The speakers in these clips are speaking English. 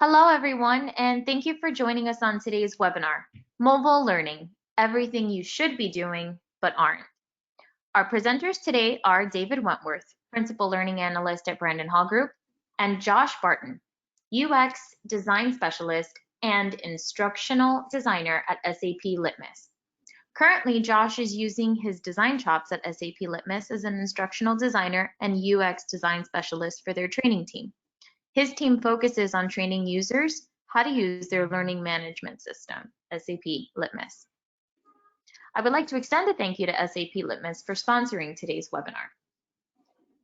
Hello, everyone, and thank you for joining us on today's webinar, Mobile Learning, Everything You Should Be Doing But Aren't. Our presenters today are David Wentworth, Principal Learning Analyst at Brandon Hall Group, and Josh Barton, UX Design Specialist and Instructional Designer at SAP Litmus. Currently, Josh is using his design chops at SAP Litmus as an instructional designer and UX design specialist for their training team. His team focuses on training users how to use their learning management system, SAP Litmus. I would like to extend a thank you to SAP Litmus for sponsoring today's webinar.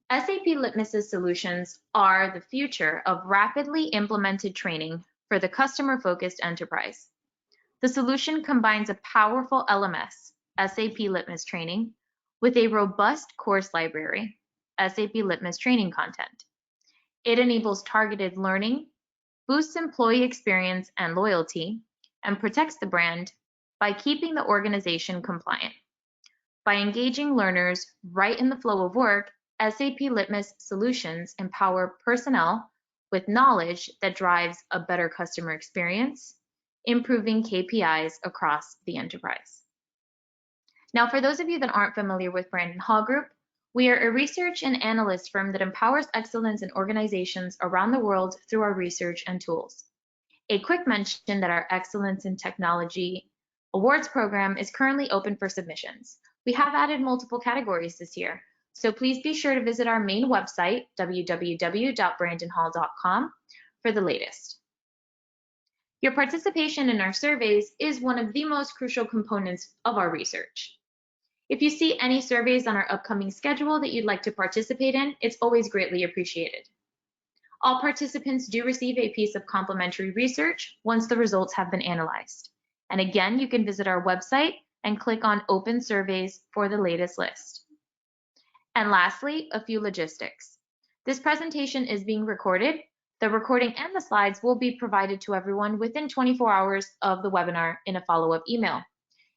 SAP Litmus's solutions are the future of rapidly implemented training for the customer-focused enterprise. The solution combines a powerful LMS, SAP Litmus Training, with a robust course library, SAP Litmus Training content. It enables targeted learning, boosts employee experience and loyalty, and protects the brand by keeping the organization compliant. By engaging learners right in the flow of work, SAP Litmus solutions empower personnel with knowledge that drives a better customer experience, improving KPIs across the enterprise. Now, for those of you that aren't familiar with Brandon Hall Group, we are a research and analyst firm that empowers excellence in organizations around the world through our research and tools. A quick mention that our Excellence in Technology Awards program is currently open for submissions. We have added multiple categories this year, so please be sure to visit our main website, www.brandonhall.com, for the latest. Your participation in our surveys is one of the most crucial components of our research. If you see any surveys on our upcoming schedule that you'd like to participate in, it's always greatly appreciated. All participants do receive a piece of complimentary research once the results have been analyzed. And again, you can visit our website and click on Open Surveys for the latest list. And lastly, a few logistics. This presentation is being recorded. The recording and the slides will be provided to everyone within 24 hours of the webinar in a follow-up email.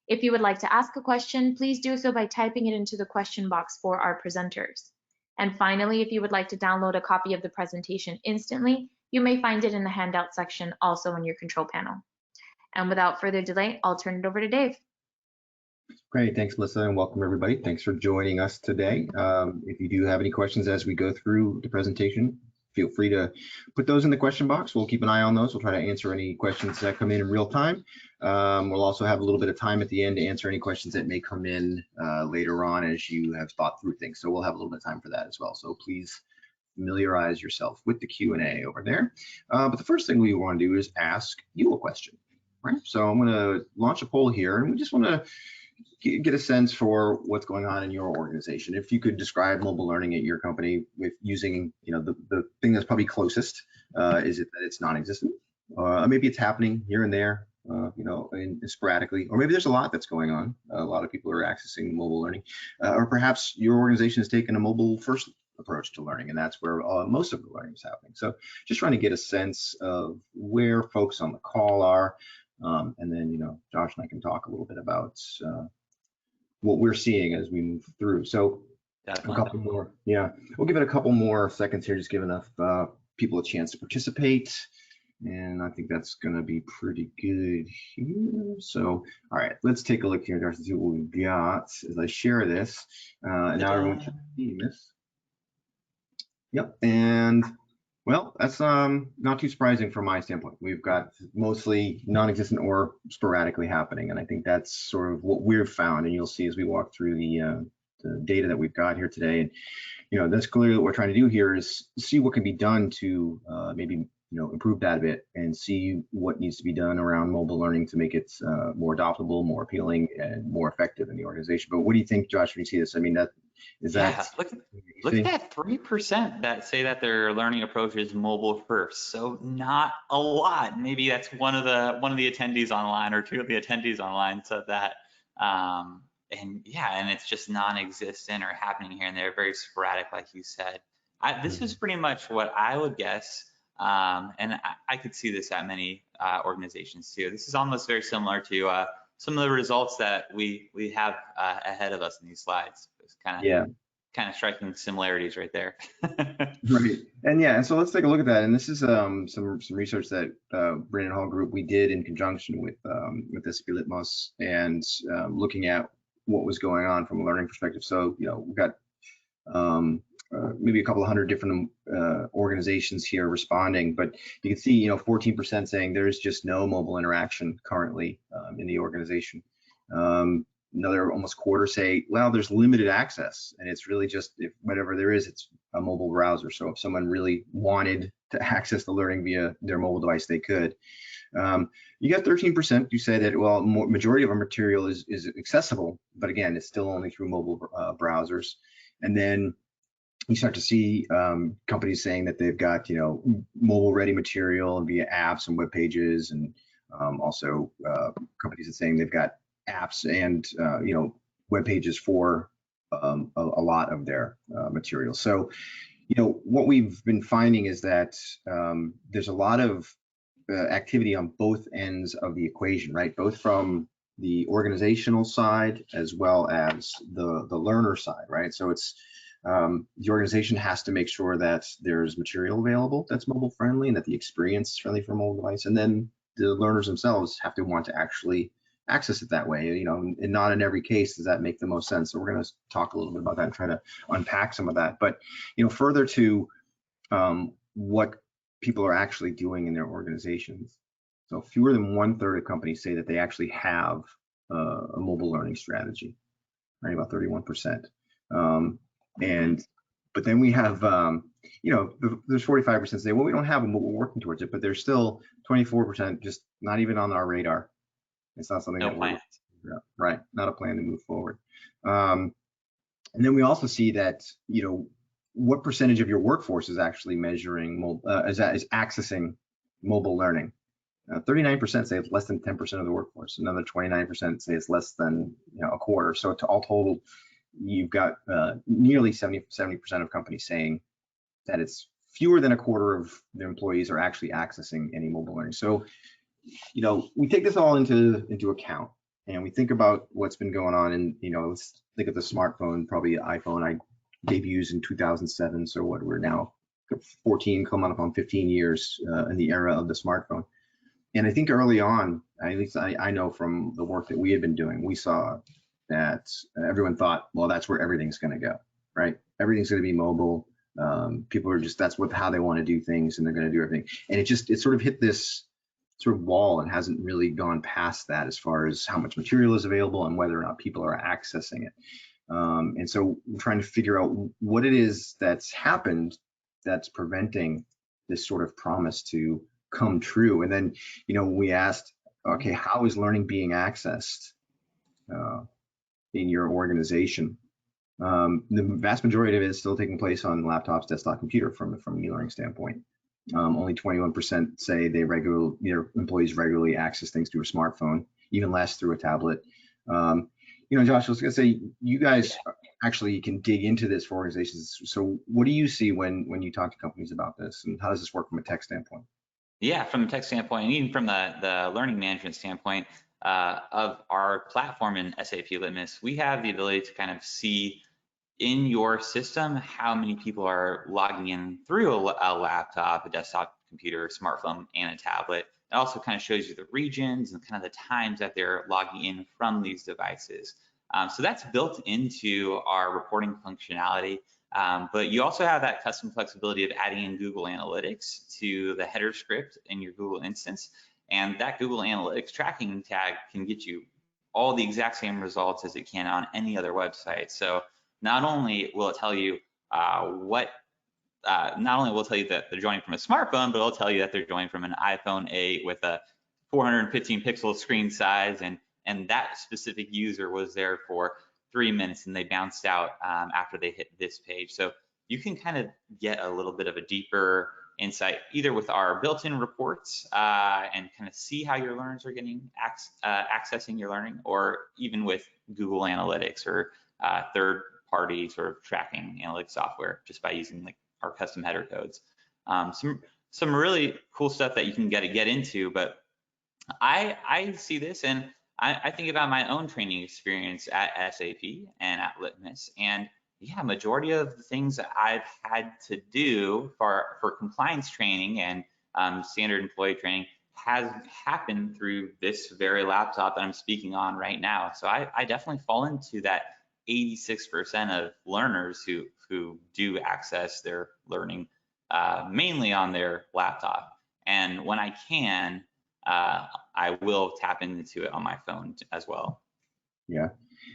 If you would like to ask a question, please do so by typing it into the question box for our presenters. And finally, if you would like to download a copy of the presentation instantly, you may find it in the handout section also in your control panel. And without further delay, I'll turn it over to Dave. Great, thanks, Melissa, and welcome everybody. Thanks for joining us today. If you do have any questions as we go through the presentation, feel free to put those in the question box. We'll keep an eye on those. We'll try to answer any questions that come in real time. We'll also have a little bit of time at the end to answer any questions that may come in later on as you have thought through things. So we'll have a little bit of time for that as well. So please familiarize yourself with the Q&A over there. But the first thing we want to do is ask you a question, right? So I'm going to launch a poll here, and we just want to get a sense for what's going on in your organization. If you could describe mobile learning at your company with using, the thing that's probably closest, is it that it's non-existent? Maybe it's happening here and there, and sporadically, or maybe there's a lot that's going on. A lot of people are accessing mobile learning, or perhaps your organization has taken a mobile-first approach to learning, and that's where most of the learning is happening. So just trying to get a sense of where folks on the call are, and then, Josh and I can talk a little bit about what we're seeing as we move through. So definitely. A couple more, we'll give it a couple more seconds here, just give enough people a chance to participate. And I think that's gonna be pretty good here. So, all right, let's take a look here, Josh, and see what we've got as I share this. And now everyone should see this. Yep, and well, that's not too surprising from my standpoint. We've got mostly non-existent or sporadically happening, and I think that's sort of what we've found. And you'll see as we walk through the data that we've got here today. And that's clearly what we're trying to do here is see what can be done to maybe improve that a bit and see what needs to be done around mobile learning to make it more adoptable, more appealing, and more effective in the organization. But what do you think, Josh, when you see this? I mean, look at that 3% that say that their learning approach is mobile first. So not a lot. Maybe that's one of the attendees online or two of the attendees online said that. And it's just non-existent or happening here and there, very sporadic, like you said. This is pretty much what I would guess. And I could see this at many organizations too. This is almost very similar to some of the results that we have ahead of us in these slides. It's kind of kind of striking similarities right there. Right. And yeah, and so let's take a look at that. And this is some research that Brandon Hall Group we did in conjunction with this Litmos and looking at what was going on from a learning perspective. So we've got maybe a couple of hundred different organizations here responding, but you can see 14% saying there's just no mobile interaction currently in the organization. Another almost quarter say, well, there's limited access, and it's really just if whatever there is, it's a mobile browser. So if someone really wanted to access the learning via their mobile device, they could. You got 13% who say that, well, majority of our material is accessible, but again, it's still only through mobile browsers. And then you start to see companies saying that they've got mobile ready material via apps and web pages, and also companies that saying they've got apps and web pages for a lot of their material. So what we've been finding is that there's a lot of activity on both ends of the equation, right? Both from the organizational side as well as the learner side, right? So it's the organization has to make sure that there's material available that's mobile friendly and that the experience is friendly for a mobile device, and then the learners themselves have to want to actually access it that way, and not in every case does that make the most sense. So we're going to talk a little bit about that and try to unpack some of that. But further to what people are actually doing in their organizations. So fewer than 1/3 of companies say that they actually have a mobile learning strategy, right? About 31%. But then we have, there's 45% say, well, we don't have them, but we're working towards it. But there's still 24% just not even on our radar. It's not something that we're, right, not a plan to move forward. And then we also see that, what percentage of your workforce is actually measuring, is accessing mobile learning? 39% say it's less than 10% of the workforce. Another 29% say it's less than a quarter. So to all total, you've got nearly 70% of companies saying that it's fewer than a quarter of their employees are actually accessing any mobile learning. So we take this all into account, and we think about what's been going on. And let's think of the smartphone, probably iPhone. I debuted in 2007, so what we're now 14, coming up on 15 years in the era of the smartphone. And I think early on, at least I know from the work that we had been doing, we saw that everyone thought, well, that's where everything's going to go, right? Everything's going to be mobile. People are just how they want to do things, and they're going to do everything. And it sort of hit this sort of wall and hasn't really gone past that as far as how much material is available and whether or not people are accessing it. And so we're trying to figure out what it is that's happened that's preventing this sort of promise to come true. And then, we asked, okay, how is learning being accessed in your organization? The vast majority of it is still taking place on laptops, desktop computer from an e-learning standpoint. Only 21% say their employees regularly access things through a smartphone, even less through a tablet. Josh, I was going to say, you guys actually can dig into this for organizations. So what do you see when you talk to companies about this, and how does this work from a tech standpoint? Yeah, from a tech standpoint, and even from the learning management standpoint of our platform in SAP Litmus, we have the ability to kind of see in your system how many people are logging in through a laptop, a desktop computer, smartphone, and a tablet. It also kind of shows you the regions and kind of the times that they're logging in from these devices. So that's built into our reporting functionality. But you also have that custom flexibility of adding in Google Analytics to the header script in your Google instance. And that Google Analytics tracking tag can get you all the exact same results as it can on any other website. So not only will it tell you not only will it tell you that they're joining from a smartphone, but it'll tell you that they're joining from an iPhone 8 with a 415 pixel screen size, and that specific user was there for 3 minutes and they bounced out after they hit this page. So you can kind of get a little bit of a deeper insight either with our built-in reports and kind of see how your learners are getting accessing your learning, or even with Google Analytics or third-party sort of tracking analytics software just by using like our custom header codes. Some really cool stuff that you can get into, but I see this and I think about my own training experience at SAP and at Litmus, and yeah, majority of the things that I've had to do for compliance training and standard employee training has happened through this very laptop that I'm speaking on right now. So I definitely fall into that 86% of learners who do access their learning mainly on their laptop. And when I can, I will tap into it on my phone as well. Yeah.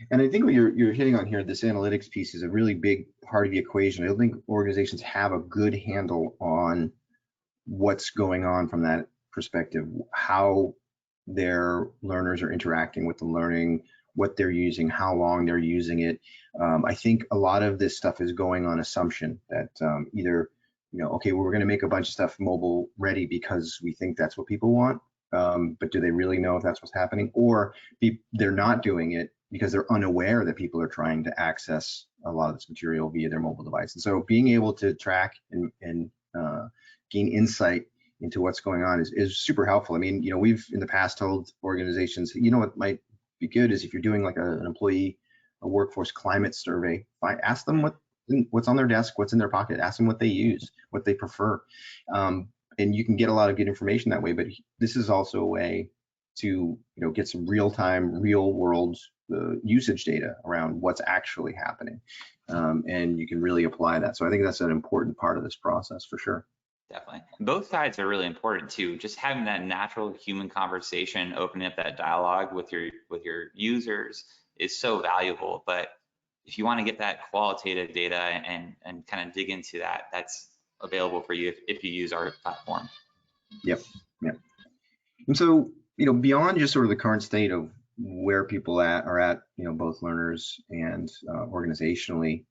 And I think what you're hitting on here, this analytics piece is a really big part of the equation. I don't think organizations have a good handle on what's going on from that perspective, how their learners are interacting with the learning, what they're using, how long they're using it. I think a lot of this stuff is going on assumption that either, okay, well, we're going to make a bunch of stuff mobile ready because we think that's what people want. But do they really know if that's what's happening? Or they're not doing it because they're unaware that people are trying to access a lot of this material via their mobile device. And so being able to track and gain insight into what's going on is super helpful. I mean, we've in the past told organizations, what might be good is if you're doing like an employee, a workforce climate survey, ask them what's on their desk, what's in their pocket, ask them what they use, what they prefer. And you can get a lot of good information that way, but this is also a way to get some real-time, real-world usage data around what's actually happening, and you can really apply that. So I think that's an important part of this process for sure. Definitely. Both sides are really important too. Just having that natural human conversation, opening up that dialogue with your users is so valuable. But if you want to get that qualitative data and kind of dig into that, that's available for you if you use our platform. Yep. And so, beyond just sort of the current state of where people are at, both learners and organizationally,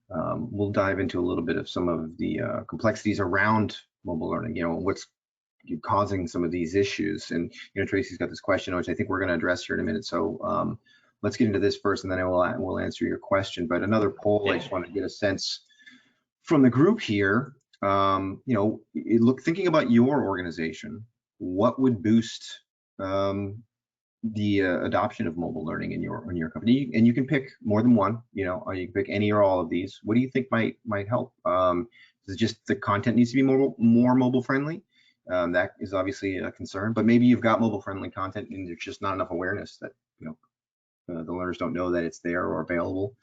we'll dive into a little bit of some of the complexities around mobile learning, what's causing some of these issues. And, Tracy's got this question, which I think we're going to address here in a minute. So let's get into this first, and then we'll answer your question. But another poll, I just want to get a sense from the group here. Thinking about your organization, what would boost the adoption of mobile learning in your company? And you can pick more than one, you can pick any or all of these. What do you think might help? Is it just the content needs to be more mobile friendly? That is obviously a concern, but maybe you've got mobile friendly content and there's just not enough awareness that the learners don't know that it's there or available.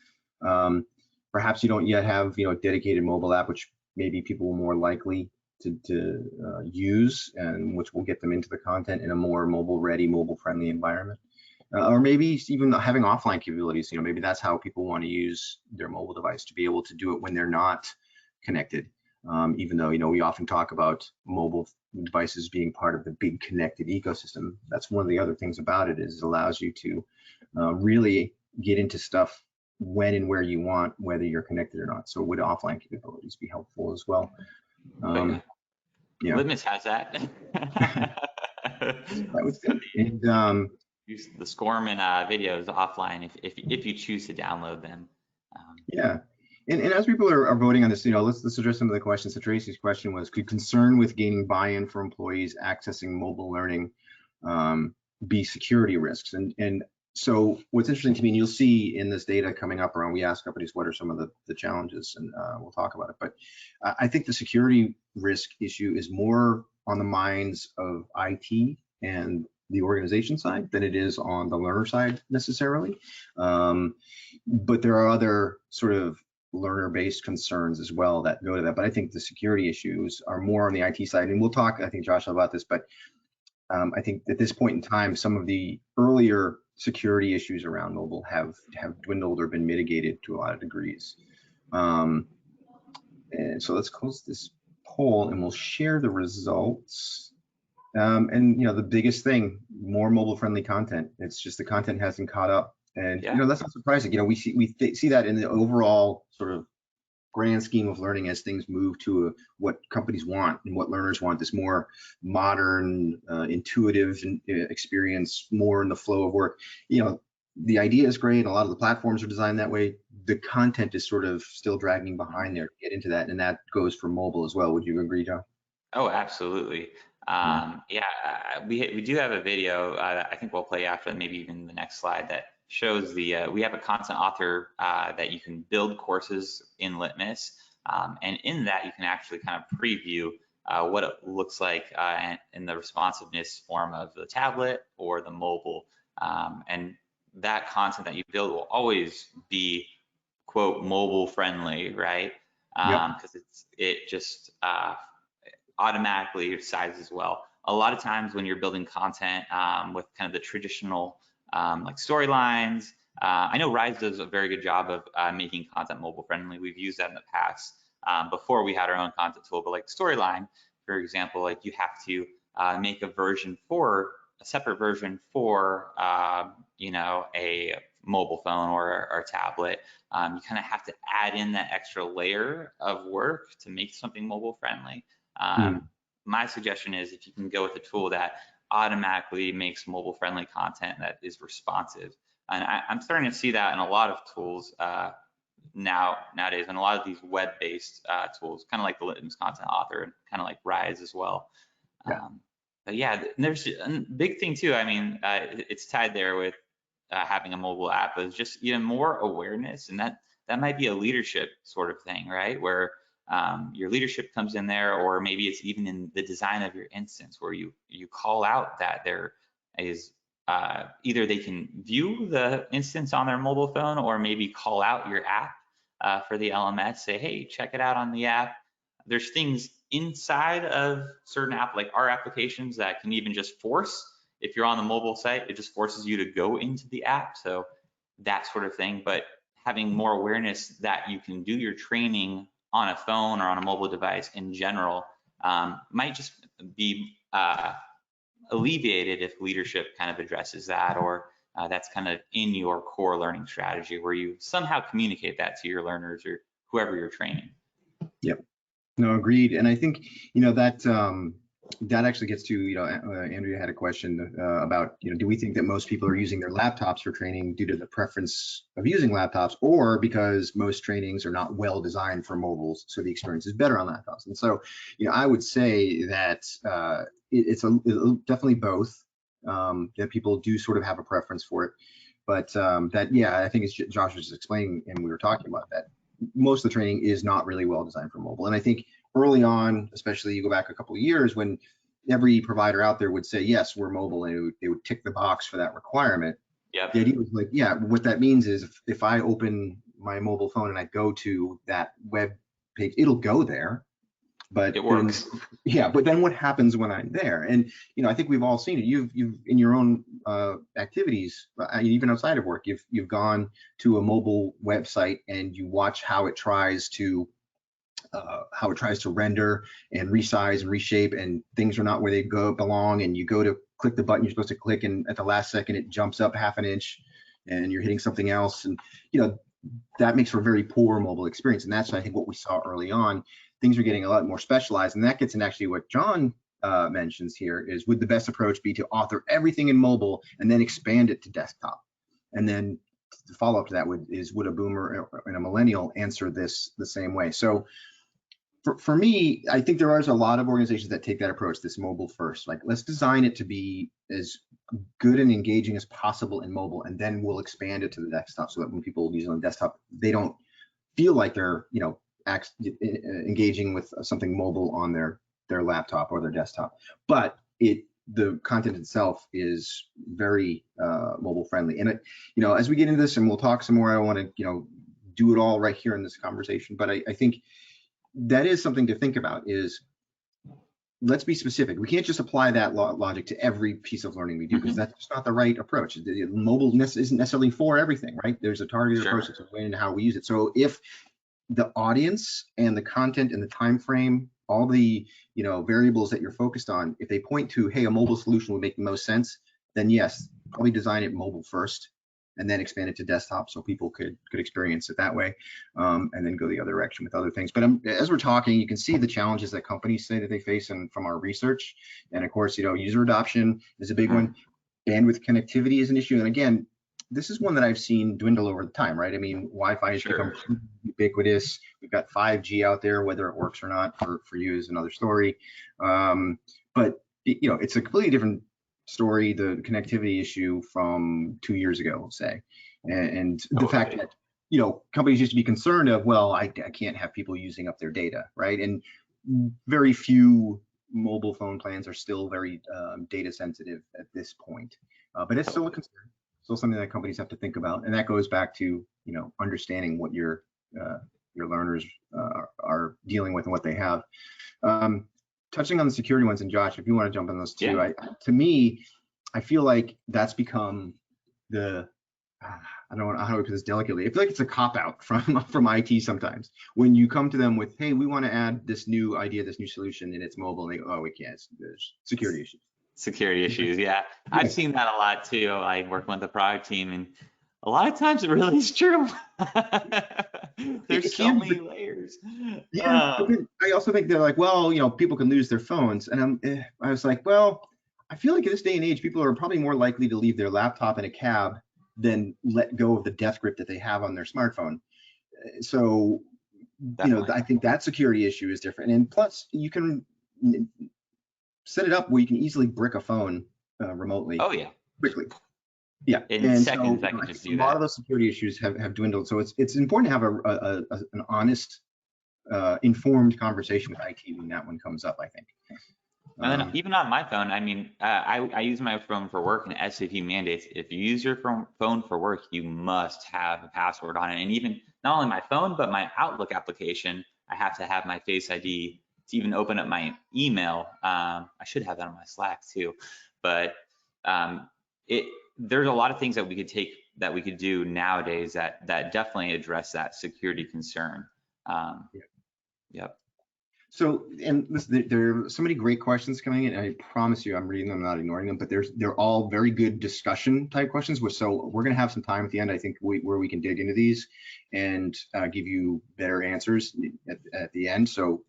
Perhaps you don't yet have a dedicated mobile app, which maybe people are more likely to use, and which will get them into the content in a more mobile-ready, mobile-friendly environment. Or maybe even having offline capabilities. Maybe that's how people want to use their mobile device, to be able to do it when they're not connected. Even though we often talk about mobile devices being part of the big connected ecosystem. That's one of the other things about it, is it allows you to really get into stuff when and where you want, whether you're connected or not. So would offline capabilities be helpful as well? Yeah. Litmus has that. That was good. And use the SCORM and videos offline if you choose to download them. Yeah. And as people are voting on this, let's address some of the questions. So Tracy's question was, could concern with gaining buy-in for employees accessing mobile learning be security risks? And so what's interesting to me, and you'll see in this data coming up around, we ask companies what are some of the challenges, and we'll talk about it. But I think the security risk issue is more on the minds of IT and the organization side than it is on the learner side necessarily. But there are other sort of learner-based concerns as well that go to that. But I think the security issues are more on the IT side. And we'll talk, I think, Josh, about this, but I think at this point in time, some of the earlier security issues around mobile have dwindled or been mitigated to a lot of degrees. And so let's close this poll and we'll share the results. And the biggest thing, more mobile friendly content. It's just the content hasn't caught up. And that's not surprising. We see that in the overall sort of grand scheme of learning as things move to what companies want and what learners want, this more modern, intuitive experience, more in the flow of work. The idea is great. A lot of the platforms are designed that way. The content is sort of still dragging behind there to get into that, and that goes for mobile as well. Would you agree, John? Oh, absolutely. We do have a video I think we'll play after, maybe even the next slide, that shows the, we have a content author that you can build courses in Litmus. And in that, you can actually kind of preview what it looks like in the responsiveness form of the tablet or the mobile. And that content that you build will always be, quote, mobile friendly, right? Because it just automatically sizes well. A lot of times when you're building content with kind of the traditional like storylines, I know Rise does a very good job of making content mobile friendly. We've used that in the past before we had our own content tool, but like storyline, for example, like you have to make a separate version for you know, a mobile phone or a tablet. You kind of have to add in that extra layer of work to make something mobile friendly. My suggestion is if you can go with a tool that automatically makes mobile friendly content that is responsive. And I'm starting to see that in a lot of tools nowadays, and a lot of these web-based tools, kind of like the Litmus content author and kind of like Rise as well. But yeah, there's a big thing too. I mean, it's tied there with having a mobile app is just even more awareness, and that might be a leadership sort of thing, right? Where your leadership comes in there, or maybe it's even in the design of your instance where you call out that there is either they can view the instance on their mobile phone, or maybe call out your app for the LMS, say, hey, check it out on the app. There's things inside of certain like our applications that can even just force, if you're on the mobile site, it just forces you to go into the app. So that sort of thing, but having more awareness that you can do your training on a phone or on a mobile device in general might just be alleviated if leadership kind of addresses that, or that's kind of in your core learning strategy where you somehow communicate that to your learners or whoever you're training. Yep. No, agreed. And I think, you know, that actually gets to, you know, Andrea had a question about, you know, do we think that most people are using their laptops for training due to the preference of using laptops, or because most trainings are not well designed for mobiles, so the experience is better on laptops? And so, you know, I would say that it's definitely both, that people do sort of have a preference for it. But that, yeah, I think it's Josh was explaining, and we were talking about that, most of the training is not really well designed for mobile. And I think early on, especially you go back a couple of years when every provider out there would say, yes, we're mobile, and they would tick the box for that requirement. Yeah. The idea was like, yeah, what that means is if I open my mobile phone and I go to that web page, it'll go there, but it works. But then what happens when I'm there? And, you know, I think we've all seen it. You've in your own activities, even outside of work, you've gone to a mobile website and you watch how it tries to render and resize and reshape, and things are not where they belong, and you go to click the button you're supposed to click, and at the last second it jumps up half an inch and you're hitting something else. And, you know, that makes for a very poor mobile experience. And that's, I think, what we saw early on. Things are getting a lot more specialized, and that gets in actually what John mentions here is, would the best approach be to author everything in mobile and then expand it to desktop? And then the follow-up to that would a boomer and a millennial answer this the same way? So for me, I think there are a lot of organizations that take that approach, this mobile first. Like, let's design it to be as good and engaging as possible in mobile, and then we'll expand it to the desktop, so that when people use it on desktop, they don't feel like they're, you know, engaging with something mobile on their laptop or their desktop. But the content itself is very mobile friendly. And you know, as we get into this, and we'll talk some more, I don't want to, you know, do it all right here in this conversation, but I think that is something to think about. Is, let's be specific. We can't just apply that logic to every piece of learning we do, because that's just not the right approach. Mobile isn't necessarily for everything, right? There's a targeted approach to when and how we use it. So if the audience and the content and the time frame, all the, you know, variables that you're focused on, if they point to, hey, a mobile solution would make the most sense, then yes, probably design it mobile first, and then expand it to desktop so people could experience it that way, and then go the other direction with other things. But as we're talking, you can see the challenges that companies say that they face, and from our research. And of course, you know, user adoption is a big one. Bandwidth connectivity is an issue. And again, this is one that I've seen dwindle over the time, right? I mean, Wi-Fi has become ubiquitous. We've got 5G out there. Whether it works or not for you is another story. But you know, it's a completely different story, the connectivity issue from 2 years ago, say, and the fact that, you know, companies used to be concerned of, well, I can't have people using up their data, right? And very few mobile phone plans are still very data sensitive at this point, but it's still a concern, still something that companies have to think about, and that goes back to, you know, understanding what your learners are dealing with and what they have. Touching on the security ones, and Josh, if you want to jump on those too, Yeah. to me, I feel like that's become the, I don't know how to put this delicately. I feel like it's a cop out from IT sometimes. When you come to them with, hey, we want to add this new idea, this new solution, and it's mobile, and they go, oh, we can't. There's security issues. Security issues, yeah. I've seen that a lot too. I work with the product team, and a lot of times it really is true. There's so many layers. Yeah, but I also think they're like, well, you know, people can lose their phones, and I was like, well, I feel like in this day and age, people are probably more likely to leave their laptop in a cab than let go of the death grip that they have on their smartphone. So, Definitely. you know, I think that security issue is different, and plus you can set it up where you can easily brick a phone remotely. Oh yeah. Quickly. Yeah. In seconds, I can just do that. A lot of those security issues have dwindled. So it's important to have an honest, informed conversation with IT when that one comes up, I think. And then even on my phone, I mean, I use my phone for work, and SAP mandates if you use your phone for work, you must have a password on it. And even not only my phone, but my Outlook application, I have to have my Face ID to even open up my email. I should have that on my Slack too, but there's a lot of things that we could do nowadays that definitely address that security concern. Yep. So, and listen, there are so many great questions coming in. I promise you, I'm reading them, not ignoring them, but they're all very good discussion type questions. So we're going to have some time at the end, I think, where we can dig into these and give you better answers at the end. So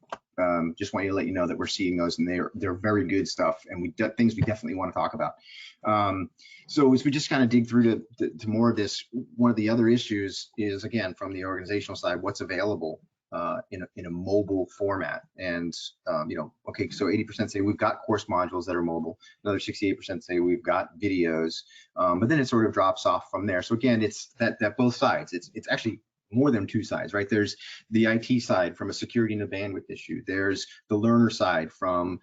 just want to let you know that we're seeing those, and they're very good stuff, and things we definitely want to talk about. So as we just kind of dig through to more of this, one of the other issues is, again, from the organizational side, what's available in a mobile format. And you know, okay, so 80% say we've got course modules that are mobile, another 68% say we've got videos, but then it sort of drops off from there. So again, it's that both sides. It's actually more than two sides, right? There's the IT side from a security and a bandwidth issue. There's the learner side from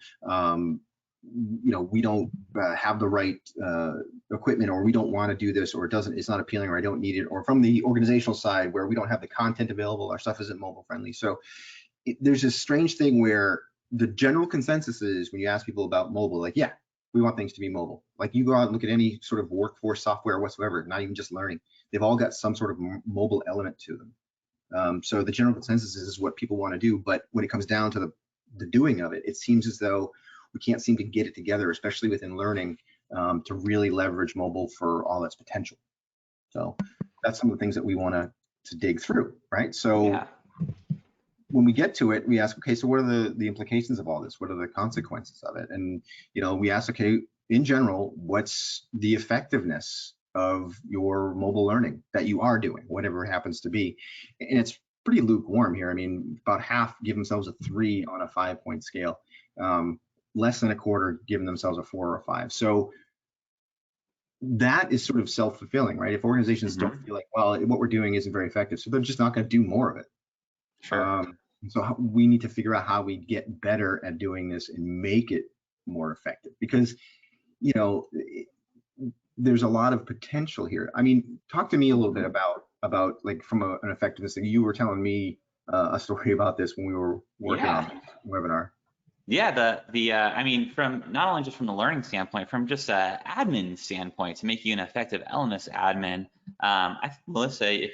you know, we don't have the right equipment, or we don't want to do this, or it's not appealing, or I don't need it, or from the organizational side where we don't have the content available, our stuff isn't mobile friendly. So there's this strange thing where the general consensus is, when you ask people about mobile, like, yeah, we want things to be mobile. Like, you go out and look at any sort of workforce software whatsoever, not even just learning, they've all got some sort of mobile element to them. So the general consensus is what people want to do, but when it comes down to the doing of it, it seems as though we can't seem to get it together, especially within learning, to really leverage mobile for all its potential. So that's some of the things that we want to dig through, right? So yeah. When we get to it, we ask, okay, so what are the implications of all this? What are the consequences of it? And, you know, we ask, okay, in general, what's the effectiveness of your mobile learning that you are doing, whatever it happens to be? And it's pretty lukewarm here. I mean, about half give themselves a 3 on a 5-point scale. Less than a quarter giving themselves a 4 or a 5. So that is sort of self-fulfilling, right? If organizations don't feel like, well, what we're doing isn't very effective, so they're just not going to do more of it. Sure. So we need to figure out how we get better at doing this and make it more effective, because, you know, there's a lot of potential here. I mean, talk to me a little bit about like from an effectiveness thing. You were telling me a story about this when we were working on the webinar. Yeah, I mean, from not only just from the learning standpoint, from just an admin standpoint, to make you an effective LMS admin. Melissa,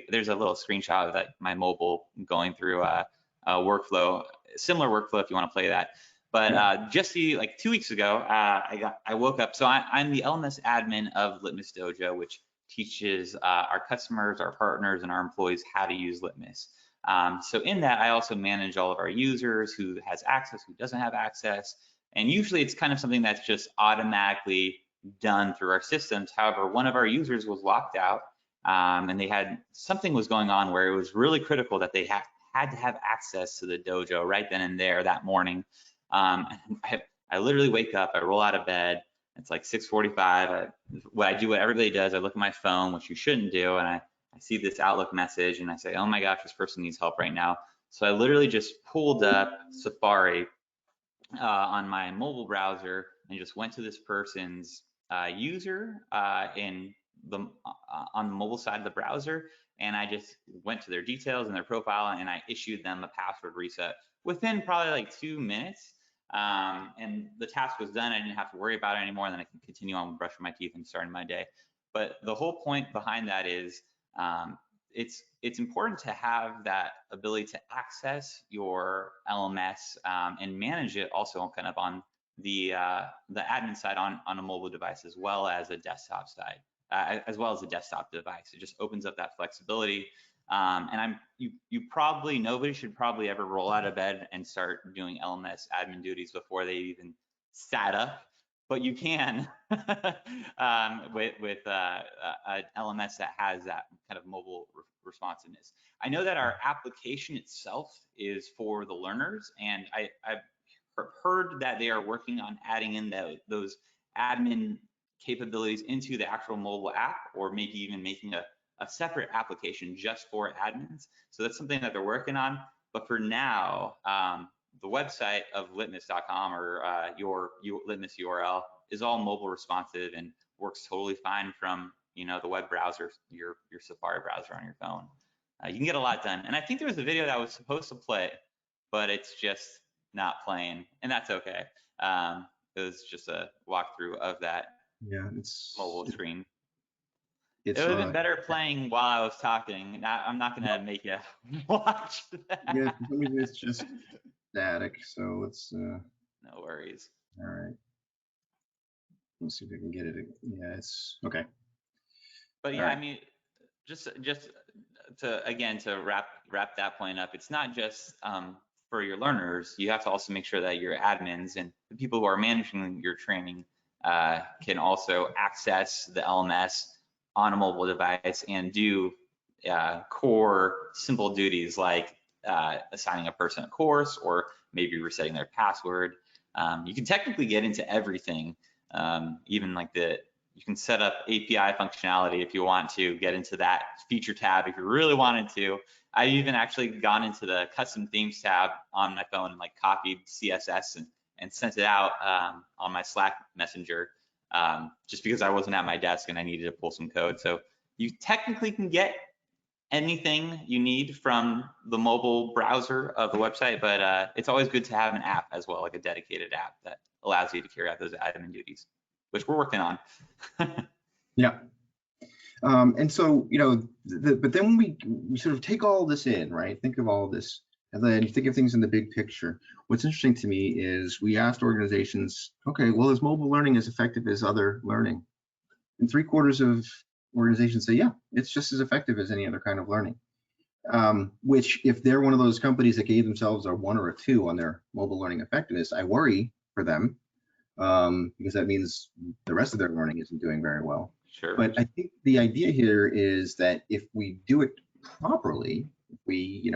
there's a little screenshot of that, my mobile going through a workflow, similar workflow if you want to play that. But just like 2 weeks ago, I woke up. So I'm the LMS admin of Litmus Dojo, which teaches our customers, our partners, and our employees how to use Litmus. So in that, I also manage all of our users, who has access, who doesn't have access. And usually it's kind of something that's just automatically done through our systems. However, one of our users was locked out, and something was going on where it was really critical that they had to have access to the dojo right then and there that morning. I literally wake up, I roll out of bed, It's like 6:45. What I do, what everybody does, I look at my phone, which you shouldn't do, and I see this Outlook message, and I say, oh my gosh, this person needs help right now. So I literally just pulled up Safari on my mobile browser and just went to this person's user on the mobile side of the browser, and I just went to their details and their profile, and I issued them a password reset within probably like 2 minutes. And the task was done. I didn't have to worry about it anymore. And then I can continue on brushing my teeth and starting my day. But the whole point behind that is it's important to have that ability to access your LMS and manage it also kind of on the admin side on a mobile device as well as a desktop side, as well as a desktop device. It just opens up that flexibility. And nobody should probably ever roll out of bed and start doing LMS admin duties before they even sat up, but you can with an LMS that has that kind of mobile responsiveness. I know that our application itself is for the learners, and I've heard that they are working on adding in those admin capabilities into the actual mobile app, or maybe even making a separate application just for admins. So that's something that they're working on. But for now, the website of litmus.com or your Litmus URL is all mobile responsive and works totally fine from the web browser, your Safari browser on your phone. You can get a lot done. And I think there was a video that was supposed to play, but it's just not playing, and that's okay. It was just a walkthrough of that mobile screen. It would have been better playing while I was talking. I'm not going to make you watch that. Yeah, for some reason it's just static, so let's... No worries. All right. Let's see if we can get it. Yeah, it's okay. But yeah, right. I mean, just to wrap that point up, it's not just for your learners. You have to also make sure that your admins and the people who are managing your training can also access the LMS on a mobile device and do core simple duties like assigning a person a course or maybe resetting their password. You can technically get into everything, even like you can set up API functionality if you want to get into that feature tab if you really wanted to. I've even actually gone into the custom themes tab on my phone and like copied CSS and sent it out on my Slack messenger. Just because I wasn't at my desk and I needed to pull some code. So you technically can get anything you need from the mobile browser of the website, but it's always good to have an app as well, like a dedicated app that allows you to carry out those admin duties, which we're working on. Yeah. And so, but then we sort of take all this in, right? Think of all this. And then you think of things in the big picture. What's interesting to me is we asked organizations, okay, well, is mobile learning as effective as other learning? And 3/4 of organizations say, yeah, it's just as effective as any other kind of learning. Which, if they're one of those companies that gave themselves a 1 or a 2 on their mobile learning effectiveness, I worry for them because that means the rest of their learning isn't doing very well. Sure. But I think the idea here is that if we do it properly, if we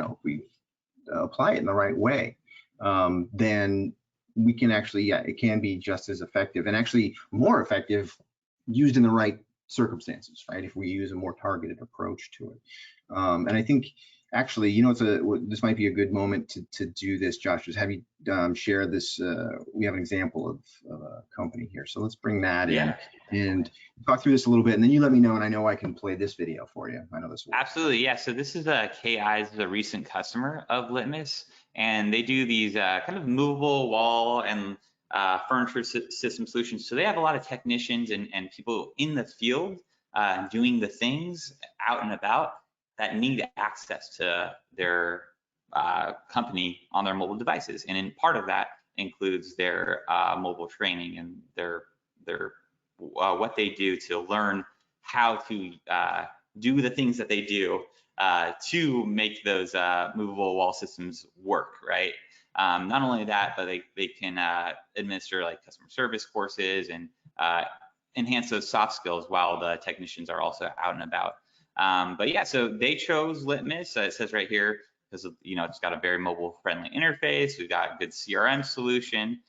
apply it in the right way, then we can actually, it can be just as effective and actually more effective used in the right circumstances, right? If we use a more targeted approach to it. And I think actually, this might be a good moment to do this, Josh, is have you share this, we have an example of a company here. So let's bring that in and talk through this a little bit, and then you let me know, and I know I can play this video for you. I know this will work. Absolutely, yeah. So this is KI, is a recent customer of Litmus, and they do these kind of movable wall and furniture system solutions. So they have a lot of technicians and people in the field doing the things out and about that need access to their company on their mobile devices. And in part of that includes their mobile training and their what they do to learn how to do the things that they do to make those movable wall systems work, right? Not only that, but they can administer like customer service courses and enhance those soft skills while the technicians are also out and about. But yeah, so they chose Litmus. It says right here, because it's got a very mobile friendly interface. We've got a good CRM solution,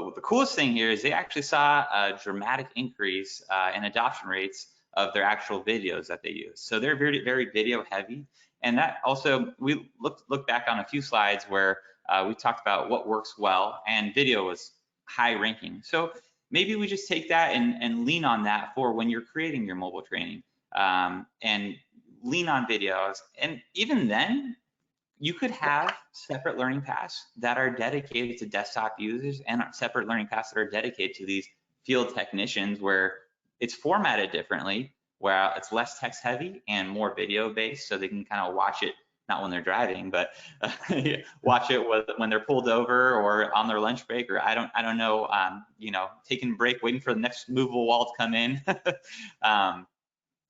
But the coolest thing here is they actually saw a dramatic increase in adoption rates of their actual videos that they use. So they're very, very video heavy. And that also, we looked back on a few slides where we talked about what works well, and video was high ranking. So maybe we just take that and lean on that for when you're creating your mobile training, and lean on videos. And even then, you could have separate learning paths that are dedicated to desktop users and separate learning paths that are dedicated to these field technicians, where it's formatted differently, where it's less text heavy and more video based, so they can kind of watch it, not when they're driving, but watch it when they're pulled over or on their lunch break, or I don't know, taking a break, waiting for the next movable wall to come in.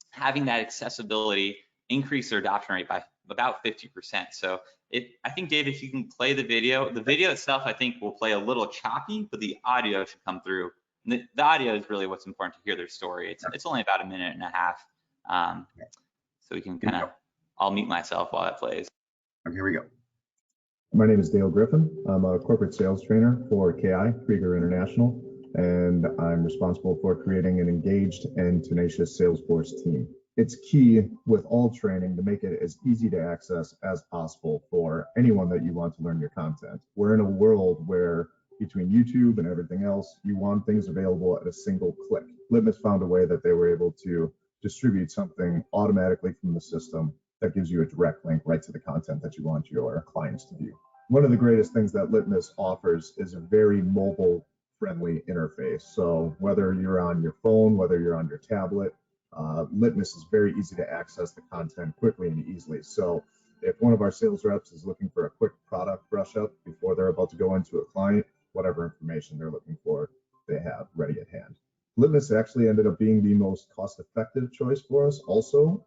Having that accessibility increase their adoption rate by about 50%. So I think, Dave, if you can play the video itself, I think will play a little choppy, but the audio should come through. And the audio is really what's important to hear their story. It's only about a minute and a half. So we can kind of, I'll mute myself while that plays. Here we go. My name is Dale Griffin. I'm a corporate sales trainer for KI, Krieger International, and I'm responsible for creating an engaged and tenacious Salesforce team. It's key with all training to make it as easy to access as possible for anyone that you want to learn your content. We're in a world where between YouTube and everything else, you want things available at a single click. Litmus found a way that they were able to distribute something automatically from the system that gives you a direct link right to the content that you want your clients to view. One of the greatest things that Litmus offers is a very mobile friendly interface. So whether you're on your phone, whether you're on your tablet, Litmus is very easy to access the content quickly and easily. So if one of our sales reps is looking for a quick product brush up before they're about to go into a client, whatever information they're looking for, they have ready at hand. Litmus actually ended up being the most cost-effective choice for us also,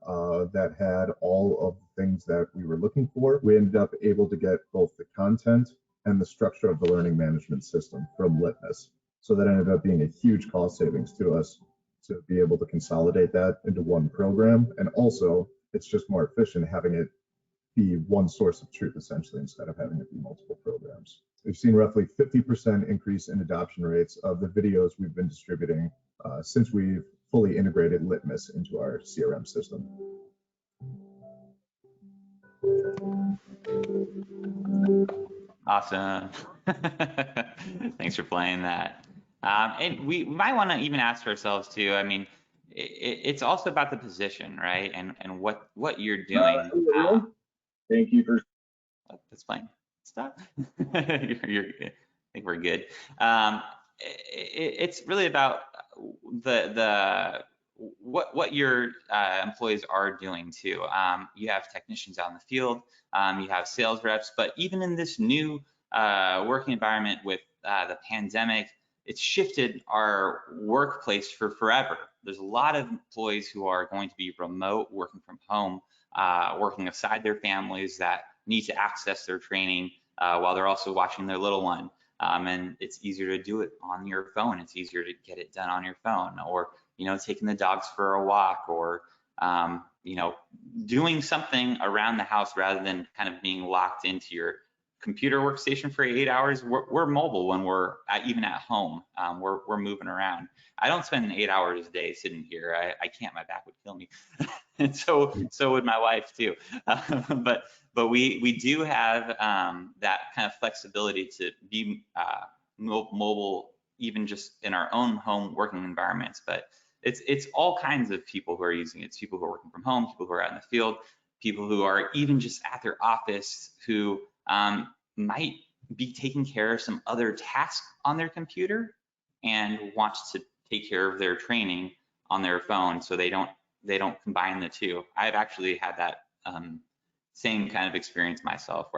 that had all of the things that we were looking for. We ended up able to get both the content and the structure of the learning management system from Litmus. So that ended up being a huge cost savings to us to be able to consolidate that into one program. And also, it's just more efficient having it be one source of truth, essentially, instead of having it be multiple programs. We've seen roughly 50% increase in adoption rates of the videos we've been distributing since we've fully integrated Litmus into our CRM system. Awesome. Thanks for playing that. And we might want to even ask ourselves too, I mean, it's also about the position, right? And what you're doing. Thank you for. That's fine. Stop. I think we're good. It's really about what your employees are doing too. You have technicians out in the field, you have sales reps, but even in this new working environment with the pandemic, it's shifted our workplace for forever. There's a lot of employees who are going to be remote, working from home, working aside their families, that need to access their training while they're also watching their little one. And it's easier to do it on your phone. It's easier to get it done on your phone, or, taking the dogs for a walk, or, doing something around the house rather than kind of being locked into your computer workstation for 8 hours. We're mobile when we're even at home. We're moving around. I don't spend 8 hours a day sitting here. I can't. My back would kill me. And so would my wife too. But we do have that kind of flexibility to be mobile, even just in our own home working environments. But it's all kinds of people who are using it. It's people who are working from home, people who are out in the field, people who are even just at their office who might be taking care of some other task on their computer and want to take care of their training on their phone, so they don't combine the two. I've actually had that same kind of experience myself,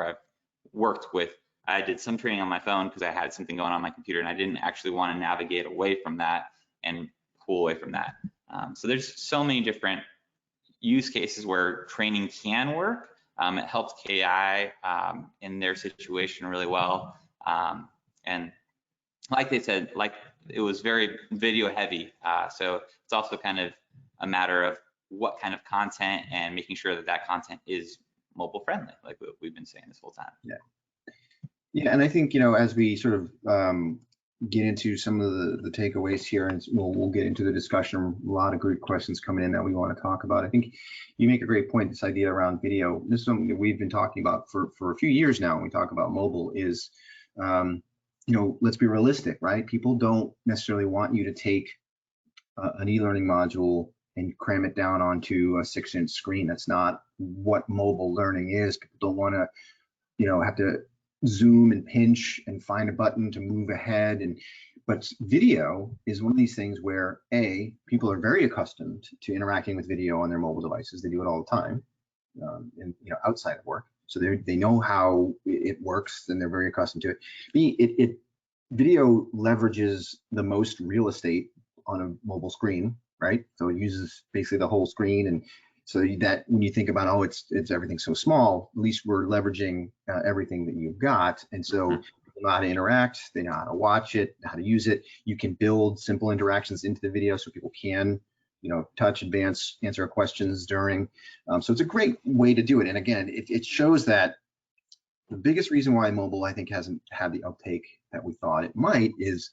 where I did some training on my phone because I had something going on my computer, and I didn't actually want to navigate away from that and pull away from that. So there's so many different use cases where training can work. It helped KI in their situation really well. And like they said, it was very video heavy. So it's also kind of a matter of what kind of content and making sure that content is mobile friendly, like we've been saying this whole time. Yeah, and I think, as we sort of get into some of the takeaways here, and we'll get into the discussion. A lot of great questions coming in that we want to talk about. I think you make a great point, this idea around video. This is something that we've been talking about for a few years now when we talk about mobile is, let's be realistic, right? People don't necessarily want you to take an e-learning module and cram it down onto a 6-inch screen. That's not what mobile learning is. People don't want to, have to zoom and pinch and find a button to move ahead. But video is one of these things where people are very accustomed to interacting with video on their mobile devices. They do it all the time, and outside of work. So they know how it works, and they're very accustomed to it. Video leverages the most real estate on a mobile screen, right? So it uses basically the whole screen, and so that when you think about, it's everything so small, at least we're leveraging everything that you've got. And so people know how to interact, they know how to watch it, how to use it. You can build simple interactions into the video so people can, touch, advance, answer questions during. So it's a great way to do it. And again, it shows that the biggest reason why mobile, I think, hasn't had the uptake that we thought it might is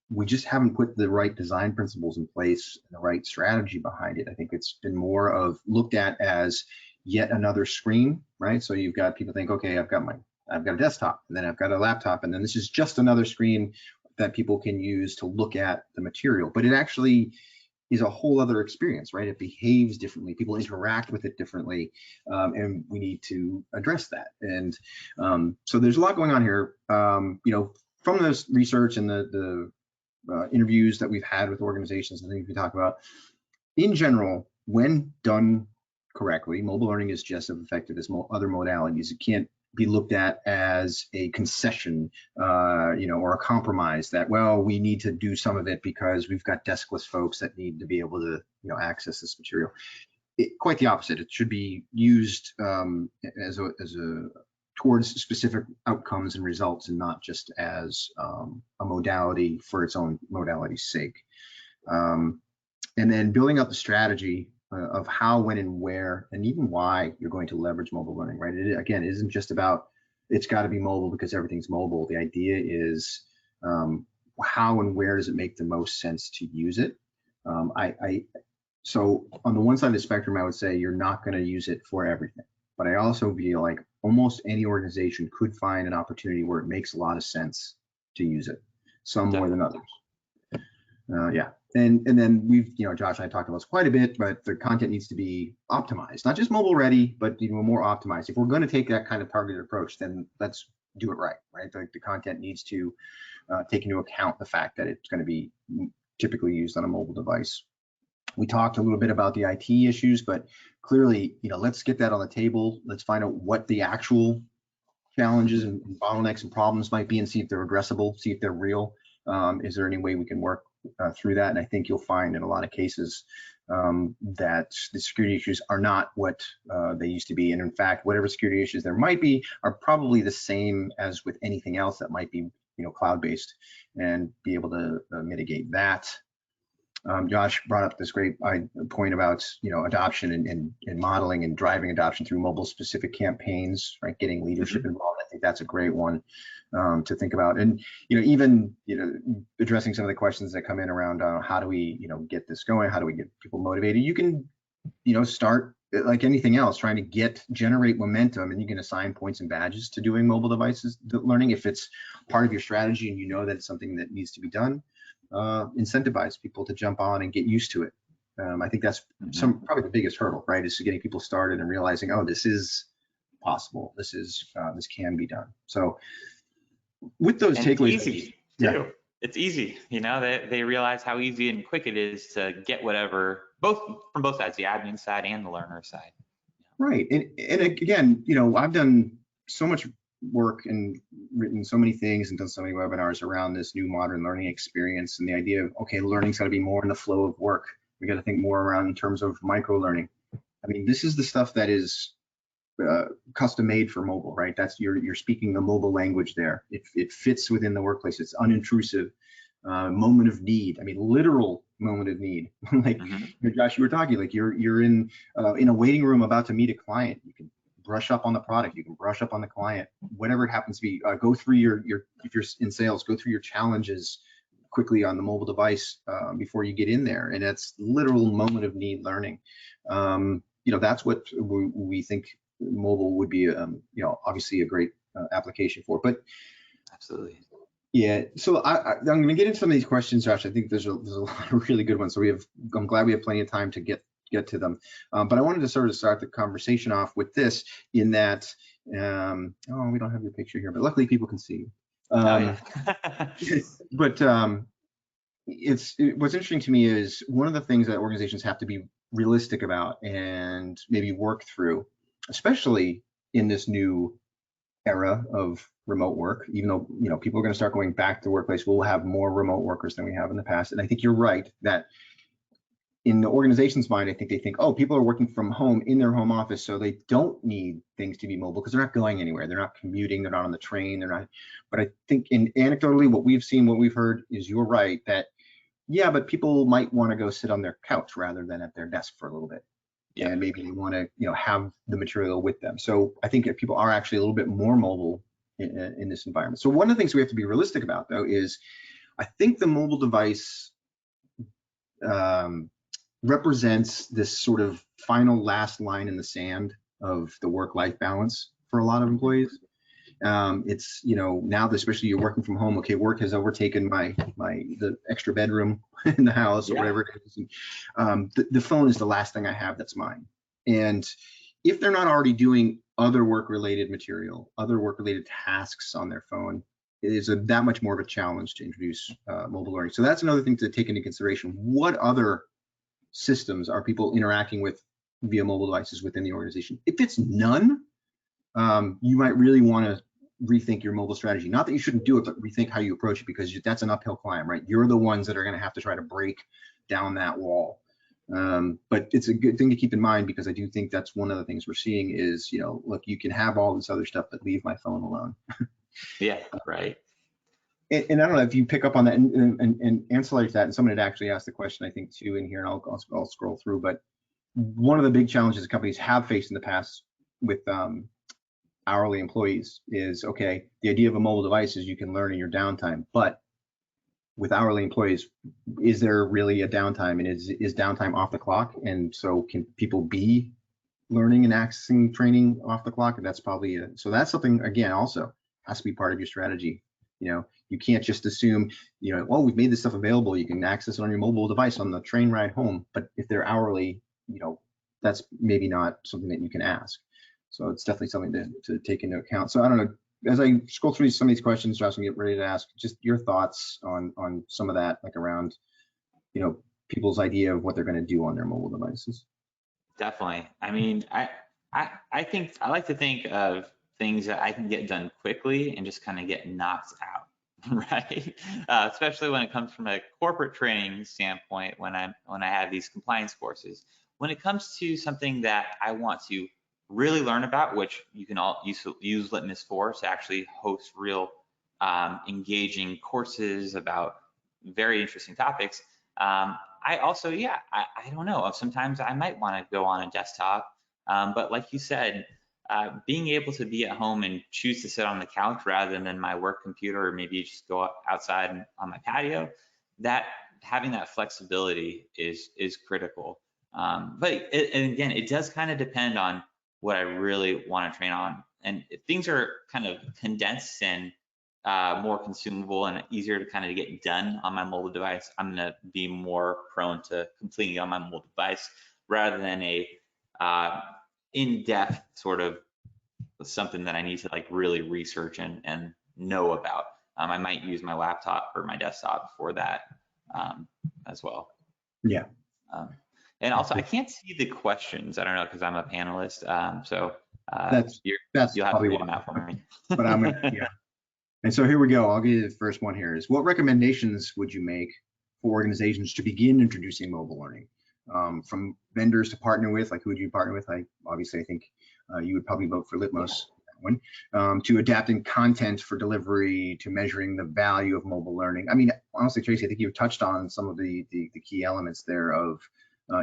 we just haven't put the right design principles in place, and the right strategy behind it. I think it's been more of looked at as yet another screen, right? So you've got people think, okay, I've got a desktop, and then I've got a laptop, and then this is just another screen that people can use to look at the material. But it actually is a whole other experience, right? It behaves differently. People interact with it differently, and we need to address that. And so there's a lot going on here. From this research and the interviews that we've had with organizations and things we talk about, in general, when done correctly, mobile learning is just as effective as other modalities. It can't be looked at as a concession, or a compromise that, well, we need to do some of it because we've got deskless folks that need to be able to, access this material. Quite the opposite. It should be used as a towards specific outcomes and results, and not just as a modality for its own modality's sake. And then building up the strategy of how, when, and where, and even why you're going to leverage mobile learning, right? It isn't just about, it's got to be mobile because everything's mobile. The idea is how and where does it make the most sense to use it? So on the one side of the spectrum, I would say you're not going to use it for everything. But I also feel like almost any organization could find an opportunity where it makes a lot of sense to use it, some more than others. And then we've, Josh and I talked about this quite a bit, but the content needs to be optimized, not just mobile ready, but more optimized. If we're going to take that kind of targeted approach, then let's do it right? The content needs to take into account the fact that it's going to be typically used on a mobile device. We talked a little bit about the IT issues, but clearly, let's get that on the table. Let's find out what the actual challenges and bottlenecks and problems might be, and see if they're addressable, see if they're real. Is there any way we can work through that? And I think you'll find in a lot of cases that the security issues are not what they used to be. And in fact, whatever security issues there might be are probably the same as with anything else that might be, cloud-based, and be able to mitigate that. Josh brought up this great point about adoption and modeling and driving adoption through mobile specific campaigns, right? Getting leadership involved. I think that's a great one to think about. And even addressing some of the questions that come in around how do we get this going? How do we get people motivated? You can start like anything else, trying to generate momentum, and you can assign points and badges to doing mobile devices learning if it's part of your strategy and that it's something that needs to be done. Incentivize people to jump on and get used to it. I think that's probably the biggest hurdle, right? Is getting people started and realizing, oh, this is possible. This can be done. So with those takeaways, it's easy too. It's easy. They realize how easy and quick it is to get whatever, from both sides, the admin side and the learner side. Right. And again, I've done so much work and written so many things and done so many webinars around this new modern learning experience, and the idea of, okay, learning's got to be more in the flow of work. We got to think more around in terms of micro learning. I mean, this is the stuff that is custom made for mobile, right? That's you're speaking the mobile language there. It fits within the workplace. It's unintrusive. Moment of need. I mean, literal moment of need. Like Josh, you were talking, like you're in a waiting room about to meet a client. You can brush up on the product, you can brush up on the client, whatever it happens to be. Go through your if you're in sales, go through your challenges quickly on the mobile device before you get in there, and that's literal moment of need learning. That's what we think mobile would be, obviously a great application for. But absolutely. Yeah, so I'm going to get into some of these questions, Josh. I think there's a lot of really good ones. So I'm glad we have plenty of time to get to them. But I wanted to sort of start the conversation off with this, in that, we don't have your picture here, but luckily people can see. But what's interesting to me is one of the things that organizations have to be realistic about and maybe work through, especially in this new era of remote work. Even though people are going to start going back to the workplace, we'll have more remote workers than we have in the past. And I think you're right that in the organization's mind, I think they think, oh, people are working from home in their home office, so they don't need things to be mobile because they're not going anywhere. They're not commuting. They're not on the train. They're not. But I think anecdotally, what we've seen, what we've heard is you're right that, yeah, but people might want to go sit on their couch rather than at their desk for a little bit. Yeah. And maybe they want to, have the material with them. So I think that people are actually a little bit more mobile in this environment. So one of the things we have to be realistic about, though, is I think the mobile device represents this sort of final last line in the sand of the work-life balance for a lot of employees. It's, now that especially you're working from home, okay, work has overtaken the extra bedroom in the house or whatever it is. And, the phone is the last thing I have that's mine. And if they're not already doing other work-related material, other work-related tasks on their phone, it is that much more of a challenge to introduce mobile learning. So that's another thing to take into consideration. What other systems are people interacting with via mobile devices within the organization? If it's none, you might really want to rethink your mobile strategy. Not that you shouldn't do it, but rethink how you approach it, because that's an uphill climb, right? You're the ones that are going to have to try to break down that wall. But it's a good thing to keep in mind, because I do think that's one of the things we're seeing is, look, you can have all this other stuff, but leave my phone alone. Yeah, right. And I don't know if you pick up on that and ancillary to that, and someone had actually asked the question, I think, too, in here, and I'll scroll through, but one of the big challenges companies have faced in the past with hourly employees is, okay, the idea of a mobile device is you can learn in your downtime, but with hourly employees, is there really a downtime, and is downtime off the clock? And so can people be learning and accessing training off the clock? And that's probably so that's something, again, also has to be part of your strategy. You can't just assume, well, we've made this stuff available, you can access it on your mobile device on the train ride home, but if they're hourly, that's maybe not something that you can ask. So it's definitely something to take into account. So I don't know, as I scroll through some of these questions, Josh, and get ready to ask just your thoughts on some of that, like around, people's idea of what they're going to do on their mobile devices. Definitely. I mean, I think I like to think of things that I can get done quickly and just kind of get knocked out, right? Especially when it comes from a corporate training standpoint, when I have these compliance courses. When it comes to something that I want to really learn about, which you can all use Litmus for, to actually host real engaging courses about very interesting topics. I also, I don't know, sometimes I might want to go on a desktop, but like you said, being able to be at home and choose to sit on the couch rather than my work computer, or maybe just go outside on my patio, that having that flexibility is critical. But again, it does kind of depend on what I really want to train on. And if things are kind of condensed and more consumable and easier to kind of get done on my mobile device, I'm going to be more prone to completing on my mobile device rather than a in-depth sort of something that I need to like really research and know about. I might use my laptop or my desktop for that as well. Yeah. And also, I can't see the questions. I don't know, because I'm a panelist. So you'll have to read them out for me. But I'm gonna, yeah. And so here we go. I'll give you the first one here. Is what recommendations would you make for organizations to begin introducing mobile learning? From vendors to partner with, like who would you partner with? Obviously, I think you would probably vote for Litmos, that one. To adapting content for delivery, to measuring the value of mobile learning. I mean, honestly, Tracy, I think you've touched on some of the key elements there of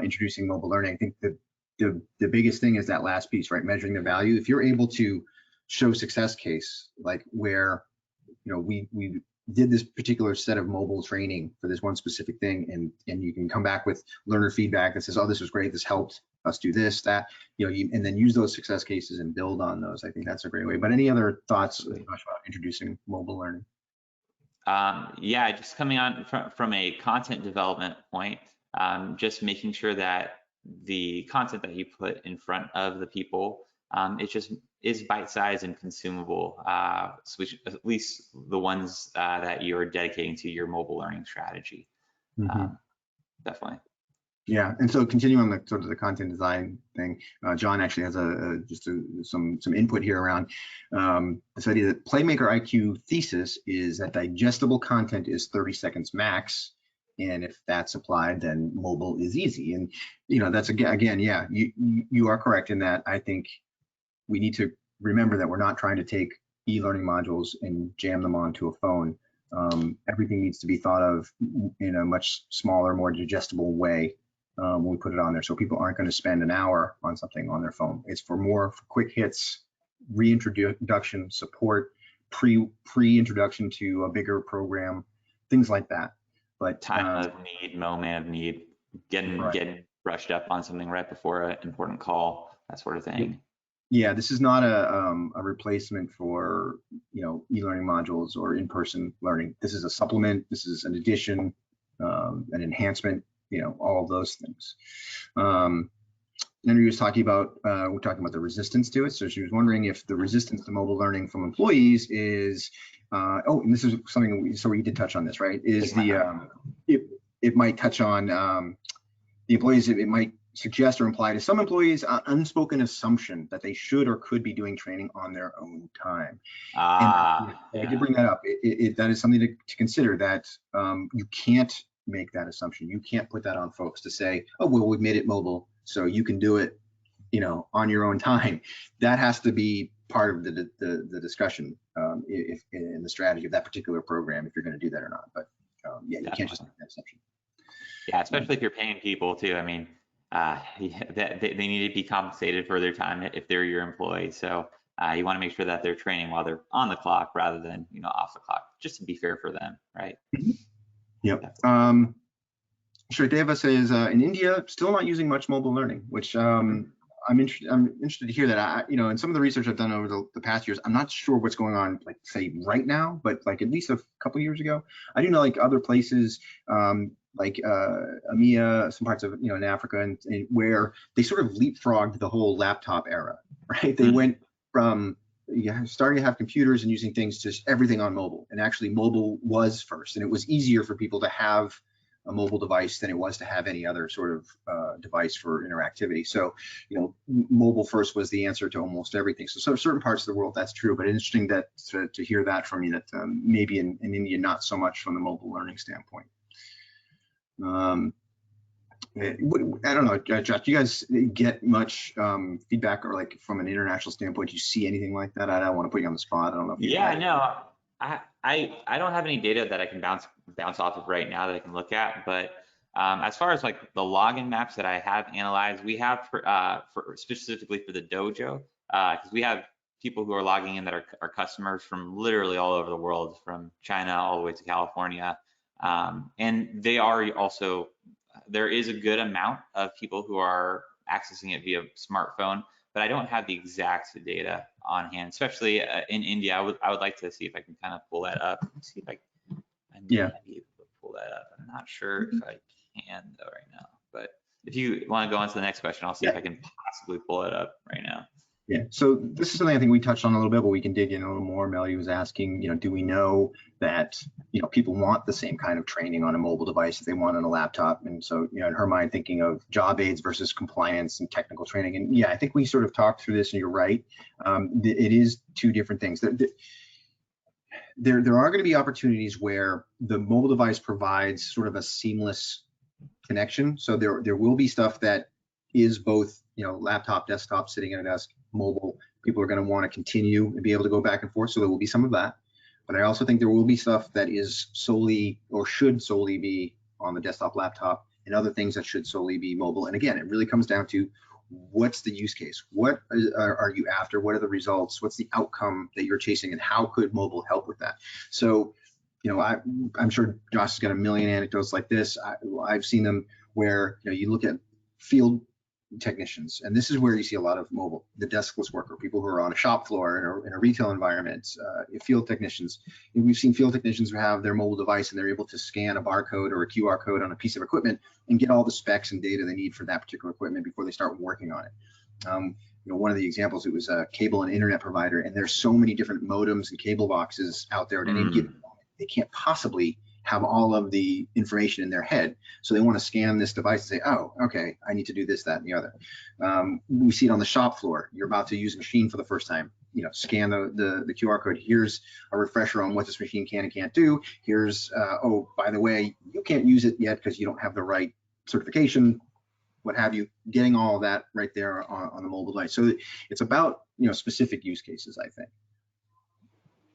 introducing mobile learning. I think that the biggest thing is that last piece, right? Measuring the value. If you're able to show success case, like where, we did this particular set of mobile training for this one specific thing, and you can come back with learner feedback that says, oh, this was great, this helped us do this, that, and then use those success cases and build on those. I think that's a great way. But any other thoughts, Josh, about introducing mobile learning? Yeah, just coming on from a content development point, just making sure that the content that you put in front of the people, it just is bite-sized and consumable, so at least the ones that you're dedicating to your mobile learning strategy. Definitely. Yeah, and so continuing on the sort of the content design thing, John actually has some input here around this idea that Playmaker IQ thesis is that digestible content is 30 seconds max, and if that's applied, then mobile is easy. And that's again, yeah, you are correct in that. I think we need to remember that we're not trying to take e-learning modules and jam them onto a phone. Everything needs to be thought of in a much smaller, more digestible way when we put it on there. So people aren't going to spend an hour on something on their phone. It's for quick hits, reintroduction, support, pre-introduction to a bigger program, things like that. But time of need, moment of need, getting brushed up on something right before an important call, that sort of thing. Yeah, this is not a replacement for e-learning modules or in-person learning. This is a supplement. This is an addition, an enhancement. All of those things. Andrew was talking about we're talking about the resistance to it. So she was wondering if the resistance to mobile learning from employees is and this is something we did touch on this, right? Is it might touch on the employees. It might suggest or imply to some employees an unspoken assumption that they should or could be doing training on their own time. I did bring that up. That is something to consider, that you can't make that assumption. You can't put that on folks to say, oh, well, we've made it mobile, so you can do it, on your own time. That has to be part of the discussion if in the strategy of that particular program, if you're going to do that or not. But yeah, you can't just make that assumption. Yeah, especially if you're paying people too. I mean, they need to be compensated for their time if they're your employee. So you want to make sure that they're training while they're on the clock rather than off the clock, just to be fair for them, right? Yep. Sure. Deva says in India, still not using much mobile learning, which I'm interested to hear that. In some of the research I've done over the past years, I'm not sure what's going on, like say right now, but like at least a couple years ago, I do know like other places, like EMEA, some parts of in Africa, and where they sort of leapfrogged the whole laptop era, right? They went from starting to have computers and using things to everything on mobile, and actually mobile was first, and it was easier for people to have a mobile device than it was to have any other sort of device for interactivity. So mobile first was the answer to almost everything. So certain parts of the world that's true, but interesting that to hear that from you, that maybe in India not so much from the mobile learning standpoint. I don't know, Josh, do you guys get much feedback, or like from an international standpoint, do you see anything like that? I don't want to put you on the spot. I don't know if you no, I don't have any data that I can bounce off of right now that I can look at, but as far as like the login maps that I have analyzed, we have for specifically for the Dojo, because we have people who are logging in that are customers from literally all over the world, from China all the way to California, and they are also, there is a good amount of people who are accessing it via smartphone, but I don't have the exact data on hand, especially in India. I would like to see if I can kind of pull that up. Let me see if I may be able to pull that up. I'm not sure if I can though right now, but if you want to go on to the next question, I'll see if I can possibly pull it up right now. Yeah, so this is something I think we touched on a little bit, but we can dig in a little more. Melody was asking, do we know that, people want the same kind of training on a mobile device that they want on a laptop? And so, in her mind, thinking of job aids versus compliance and technical training. And yeah, I think we sort of talked through this, and you're right. It is two different things. There are going to be opportunities where the mobile device provides sort of a seamless connection. So there will be stuff that is both, laptop, desktop, sitting at a desk, mobile. People are going to want to continue and be able to go back and forth. So there will be some of that. But I also think there will be stuff that is solely or should solely be on the desktop, laptop, and other things that should solely be mobile. And again, it really comes down to what's the use case? What are you after? What are the results? What's the outcome that you're chasing, and how could mobile help with that? So, I'm sure Josh has got a million anecdotes like this. I've seen them where you look at field technicians, and this is where you see a lot of mobile, the deskless worker, people who are on a shop floor in a retail environment, field technicians. And we've seen field technicians who have their mobile device and they're able to scan a barcode or a QR code on a piece of equipment and get all the specs and data they need for that particular equipment before they start working on it. One of the examples, it was a cable and internet provider, and there's so many different modems and cable boxes out there at any given moment. They can't possibly have all of the information in their head. So they want to scan this device and say, oh, okay, I need to do this, that, and the other. We see it on the shop floor. You're about to use a machine for the first time. Scan the QR code. Here's a refresher on what this machine can and can't do. Here's, oh, by the way, you can't use it yet because you don't have the right certification, what have you, getting all of that right there on the mobile device. So it's about, specific use cases, I think.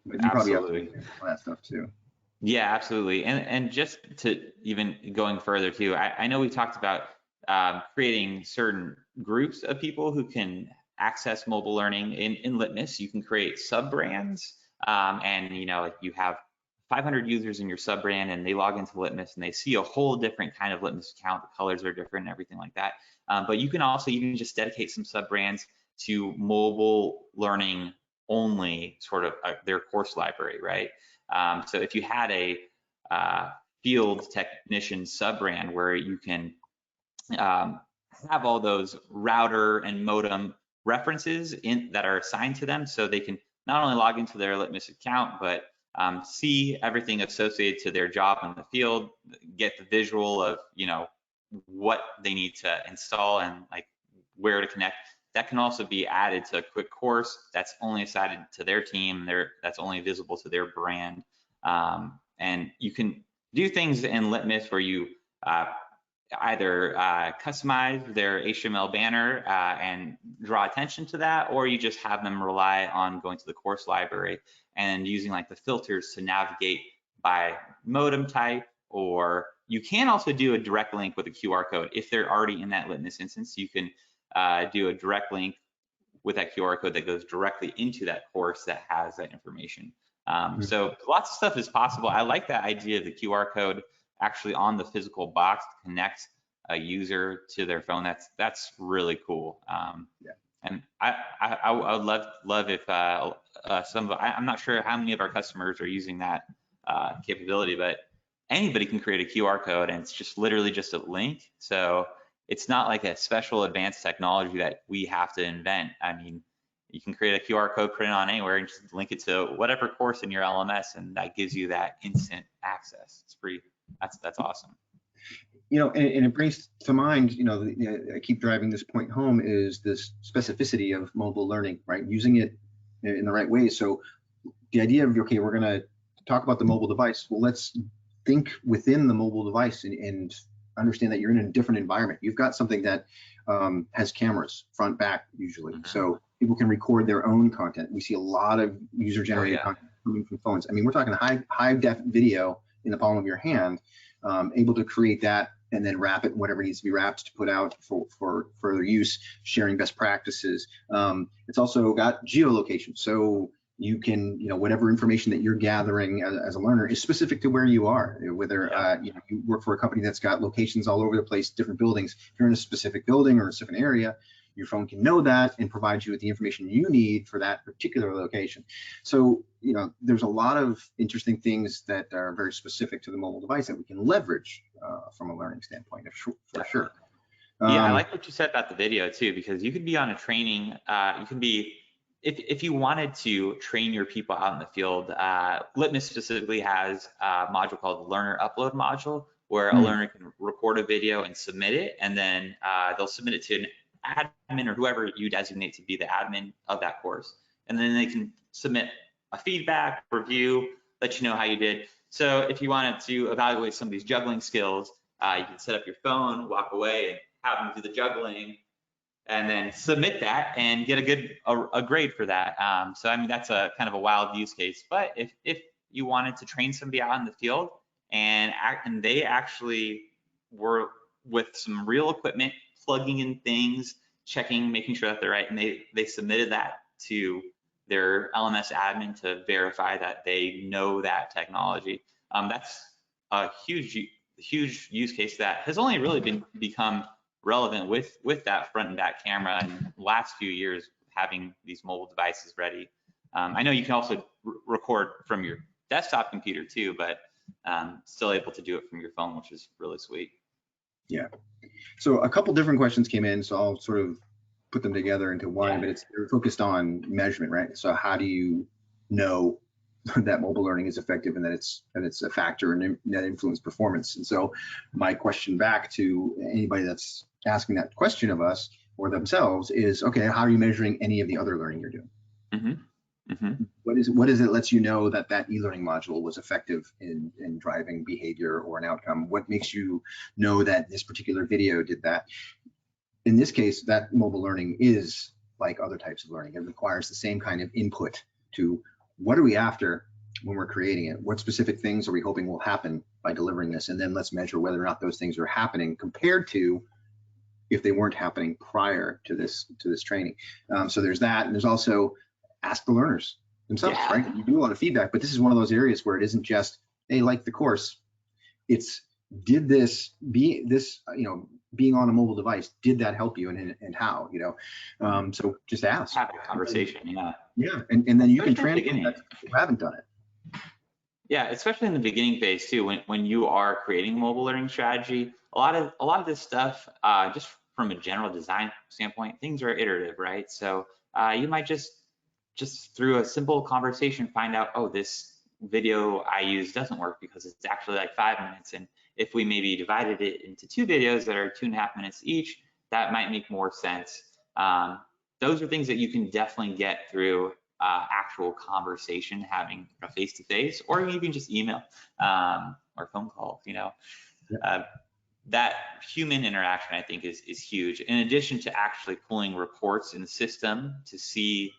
But you probably have all that stuff too. Yeah, absolutely. And just to even going further too, I know we talked about creating certain groups of people who can access mobile learning in Litmus. You can create sub-brands, and you have 500 users in your sub-brand, and they log into Litmus and they see a whole different kind of Litmus account. The colors are different and everything like that. But you can also even just dedicate some sub-brands to mobile learning only, sort of their course library, right? So if you had a field technician sub-brand where you can have all those router and modem references that are assigned to them, so they can not only log into their Litmus account, but see everything associated to their job in the field, get the visual of what they need to install and like where to connect. That can also be added to a quick course that's only assigned to their team, that's only visible to their brand. And you can do things in Litmus where you either customize their HTML banner and draw attention to that, or you just have them rely on going to the course library and using like the filters to navigate by modem type. Or you can also do a direct link with a QR code. If they're already in that Litmus instance, you can do a direct link with that QR code that goes directly into that course that has that information. So lots of stuff is possible. I like that idea of the QR code actually on the physical box to connect a user to their phone. That's really cool. And I would love if I'm not sure how many of our customers are using that capability, but anybody can create a QR code, and it's just literally just a link. So it's not like a special advanced technology that we have to invent. I mean, you can create a QR code, print it on anywhere, and just link it to whatever course in your LMS, and that gives you that instant access. It's pretty. That's awesome. And it brings to mind, I keep driving this point home, is this specificity of mobile learning, right? Using it in the right way. So the idea of, okay, we're going to talk about the mobile device. Well, let's think within the mobile device and understand that you're in a different environment. You've got something that has cameras, front, back, usually. So people can record their own content. We see a lot of user-generated content coming from phones. I mean, we're talking high def video in the palm of your hand, able to create that and then wrap it whatever needs to be wrapped to put out for further use, sharing best practices. It's also got geolocation. So you can, whatever information that you're gathering as a learner is specific to where you are, whether you work for a company that's got locations all over the place, different buildings. If you're in a specific building or a specific area, your phone can know that and provide you with the information you need for that particular location. So, there's a lot of interesting things that are very specific to the mobile device that we can leverage from a learning standpoint, for sure. Yeah, I like what you said about the video too, because you could be on a training, you can be, if you wanted to train your people out in the field, Litmus specifically has a module called the Learner Upload module, where a learner can record a video and submit it, and then they'll submit it to an admin or whoever you designate to be the admin of that course. And then they can submit a feedback, review, let you know how you did. So if you wanted to evaluate some of these juggling skills, you can set up your phone, walk away, and have them do the juggling, and then submit that and get a grade for that. So I mean, that's a kind of a wild use case. But if you wanted to train somebody out in the field and they actually were with some real equipment, plugging in things, checking, making sure that they're right, and they submitted that to their LMS admin to verify that they know that technology. That's a huge use case that has only really become relevant with that front and back camera in the last few years, having these mobile devices ready. I know you can also record from your desktop computer too, but still able to do it from your phone, which is really sweet. Yeah. So a couple different questions came in, so I'll sort of put them together into one, Yeah. but they're focused on measurement, right? So how do you know that mobile learning is effective and that it's a factor and that influence performance? And so my question back to anybody that's asking that question of us or themselves is, okay, how are you measuring any of the other learning you're doing? What is it lets you know that e-learning module was effective in driving behavior or an outcome? What makes you know that this particular video did that? In this case, that mobile learning is like other types of learning. It requires the same kind of input to what are we after when we're creating it? What specific things are we hoping will happen by delivering this? And then let's measure whether or not those things are happening compared to if they weren't happening prior to this training. So there's that, and there's also ask the learners themselves, Yeah. right? You do a lot of feedback, but this is one of those areas where it isn't just, hey, like the course. It's did this being on a mobile device, did that help you, and how, so just ask. Have a conversation, yeah. Yeah, and then you can Especially translate that if you haven't done it. Yeah, especially in the beginning phase too, when you are creating a mobile learning strategy, a lot of this stuff, just from a general design standpoint, things are iterative, right? So you might just through a simple conversation find out, oh, this video I use doesn't work because it's actually like 5 minutes, and if we maybe divided it into 2 videos that are 2.5 minutes each, that might make more sense. Those are things that you can definitely get through actual conversation, having a face-to-face, or even just email or phone call. That human interaction, I think, is huge. In addition to actually pulling reports in the system to see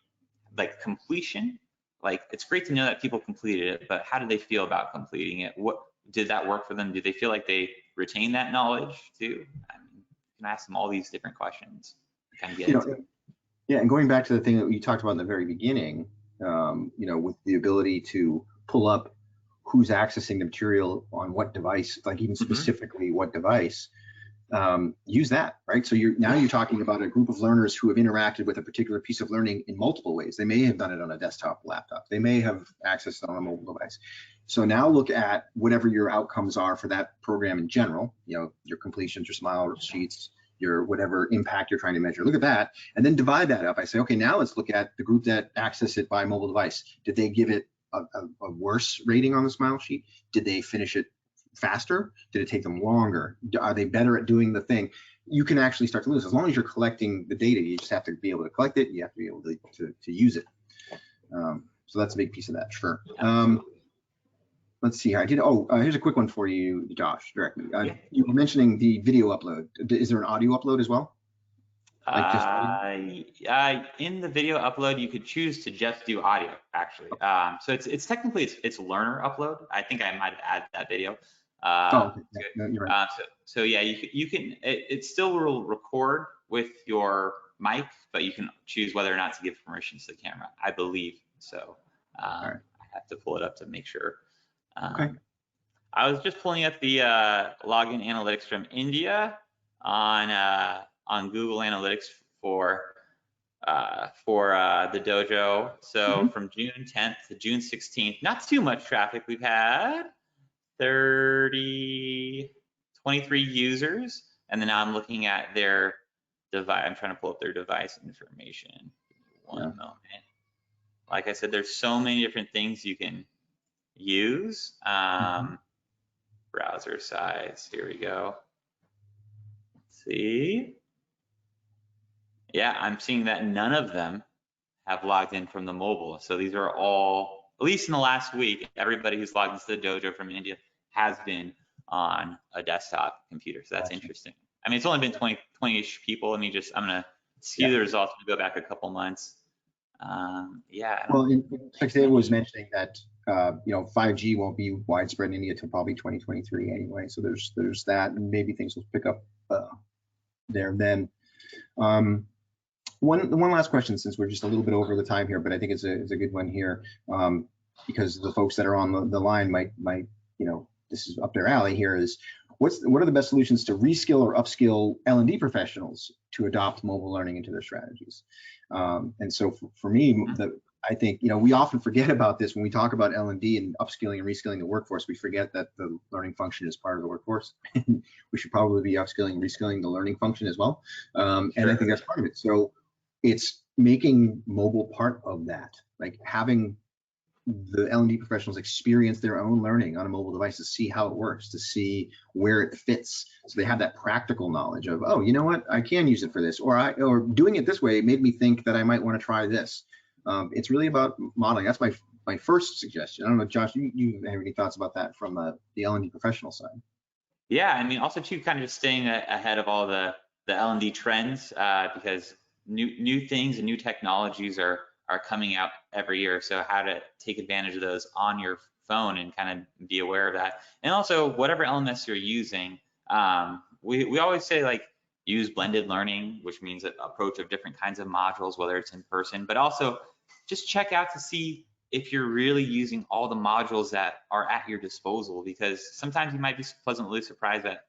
like completion, like it's great to know that people completed it, but how did they feel about completing it? What did that work for them? Do they feel like they retain that knowledge too? I mean, you can ask them all these different questions. Kind of get into it. Yeah, and going back to the thing that you talked about in the very beginning, with the ability to pull up who's accessing the material on what device, like even specifically what device, use that, right? So you're talking about a group of learners who have interacted with a particular piece of learning in multiple ways. They may have done it on a desktop, laptop. They may have accessed it on a mobile device. So now look at whatever your outcomes are for that program in general, your completions, your smile sheets, your whatever impact you're trying to measure. Look at that, and then divide that up. I say, okay, now let's look at the group that accessed it by mobile device. Did they give it a worse rating on the smile sheet? Did they finish it faster? Did it take them longer? Are they better at doing the thing? You can actually start to lose. As long as you're collecting the data, you just have to be able to collect it. You have to be able to use it. So that's a big piece of that, sure. Let's see. Here's a quick one for you, Josh, directly. You were mentioning the video upload. Is there an audio upload as well? In the video upload, you could choose to just do audio, actually. So it's technically it's learner upload. I think I might have added that video. No, you're right. So yeah, you can. It still will record with your mic, but you can choose whether or not to give permissions to the camera, I believe. So I have to pull it up to make sure. Okay. I was just pulling up the login analytics from India on Google Analytics for the dojo. So from June 10th to June 16th, not too much traffic. We've had 23 users, and then now I'm looking at their device. I'm trying to pull up their device information. Give me one moment. Like I said, there's so many different things you can use. Browser size, here we go. Let's see. Yeah, I'm seeing that none of them have logged in from the mobile. So these are all, at least in the last week, everybody who's logged into the dojo from India has been on a desktop computer. So that's interesting. I mean, it's only been 20-ish people. I'm gonna skew the results and go back a couple months. Well, like David was mentioning that 5G won't be widespread in India until probably 2023 anyway. So there's that, and maybe things will pick up there then. One last question, since we're just a little bit over the time here, but I think it's a good one here, because the folks that are on the line might this is up their alley here, is what are the best solutions to reskill or upskill L&D professionals to adopt mobile learning into their strategies? And so for me, I think, we often forget about this when we talk about L&D and upskilling and reskilling the workforce. We forget that the learning function is part of the workforce. We should probably be upskilling and reskilling the learning function as well. And I think that's part of it. So it's making mobile part of that, like having the L&D professionals experience their own learning on a mobile device to see how it works, to see where it fits. So they have that practical knowledge of, oh, you know what, I can use it for this, or doing it this way made me think that I might want to try this. It's really about modeling. That's my first suggestion. I don't know, Josh, you have any thoughts about that from the L&D professional side? Yeah, I mean, also too, kind of just staying ahead of all the L&D trends, because new things and new technologies are coming out every year. So how to take advantage of those on your phone and kind of be aware of that. And also whatever LMS you're using, we always say like use blended learning, which means an approach of different kinds of modules, whether it's in person, but also just check out to see if you're really using all the modules that are at your disposal, because sometimes you might be pleasantly surprised that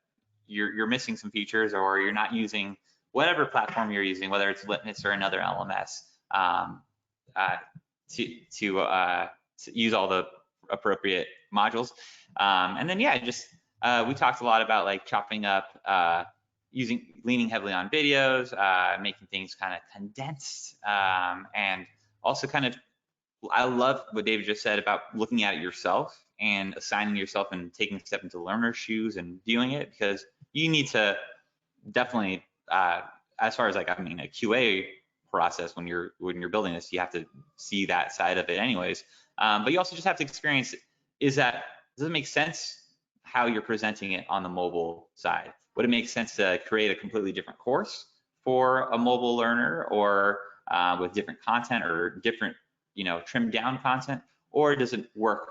you're missing some features, or you're not using whatever platform you're using, whether it's Litmus or another LMS, to use all the appropriate modules. And then, yeah, just we talked a lot about like chopping up, leaning heavily on videos, making things kind of condensed, and also kind of, I love what David just said about looking at it yourself and assigning yourself and taking a step into learner's shoes and viewing it, because you need to definitely, as far as like, I mean, a QA process when you're building this, you have to see that side of it anyways. But you also just have to experience, does it make sense how you're presenting it on the mobile side? Would it make sense to create a completely different course for a mobile learner, or with different content or different, trimmed down content? Or does it work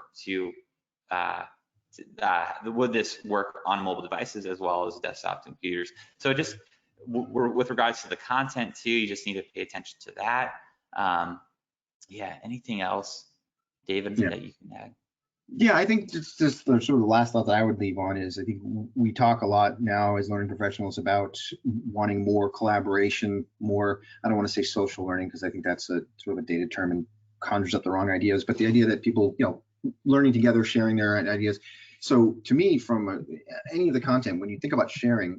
would this work on mobile devices as well as desktop computers? So just with regards to the content too, you just need to pay attention to that. Yeah, anything else, David, that you can add? Yeah, I think just sort of the last thought that I would leave on is, I think we talk a lot now as learning professionals about wanting more collaboration, more, I don't want to say social learning, because I think that's a sort of a dated term and conjures up the wrong ideas, but the idea that people, learning together, sharing their ideas. So to me, from any of the content, when you think about sharing,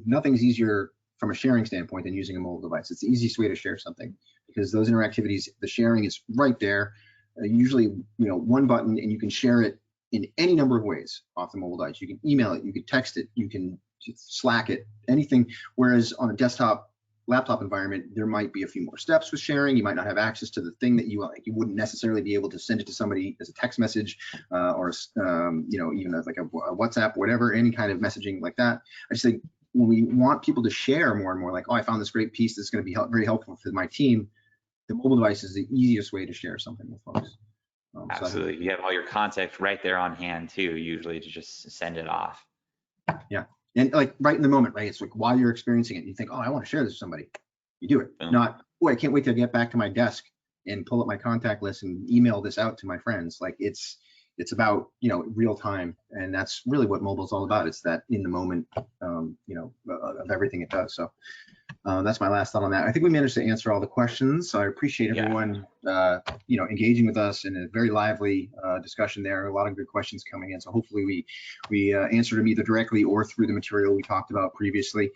nothing's easier from a sharing standpoint than using a mobile device. It's the easiest way to share something, because those interactivities, the sharing is right there. Usually, one button, and you can share it in any number of ways off the mobile device. You can email it, you can text it, you can Slack it, anything. Whereas on a desktop, laptop environment, there might be a few more steps with sharing. You might not have access to the thing that you wouldn't necessarily be able to send it to somebody as a text message, or even as like a WhatsApp, whatever, any kind of messaging like that. I just think when we want people to share more and more, like, oh, I found this great piece that's going to be very helpful for my team, the mobile device is the easiest way to share something with folks. Absolutely. You have all your context right there on hand too, usually, to just send it off. Yeah. And like right in the moment, right? It's like while you're experiencing it, you think, oh, I want to share this with somebody. You do it. Boom. Not, oh, I can't wait to get back to my desk and pull up my contact list and email this out to my friends. Like it's about, real time. And that's really what mobile is all about. It's that in the moment, of everything it does. So that's my last thought on that. I think we managed to answer all the questions. So I appreciate everyone, engaging with us in a very lively discussion there. A lot of good questions coming in. So hopefully we answered them either directly or through the material we talked about previously.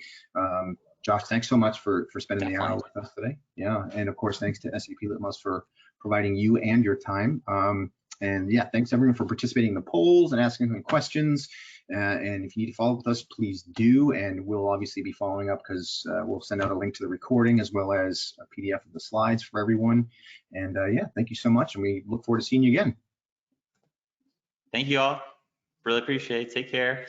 Josh, thanks so much for spending the hour with us today. Yeah, and of course, thanks to SAP Litmos for providing you and your time. And yeah, thanks everyone for participating in the polls and asking some questions. And if you need to follow up with us, please do. And we'll obviously be following up, because we'll send out a link to the recording as well as a PDF of the slides for everyone. And yeah, thank you so much. And we look forward to seeing you again. Thank you all. Really appreciate it. Take care.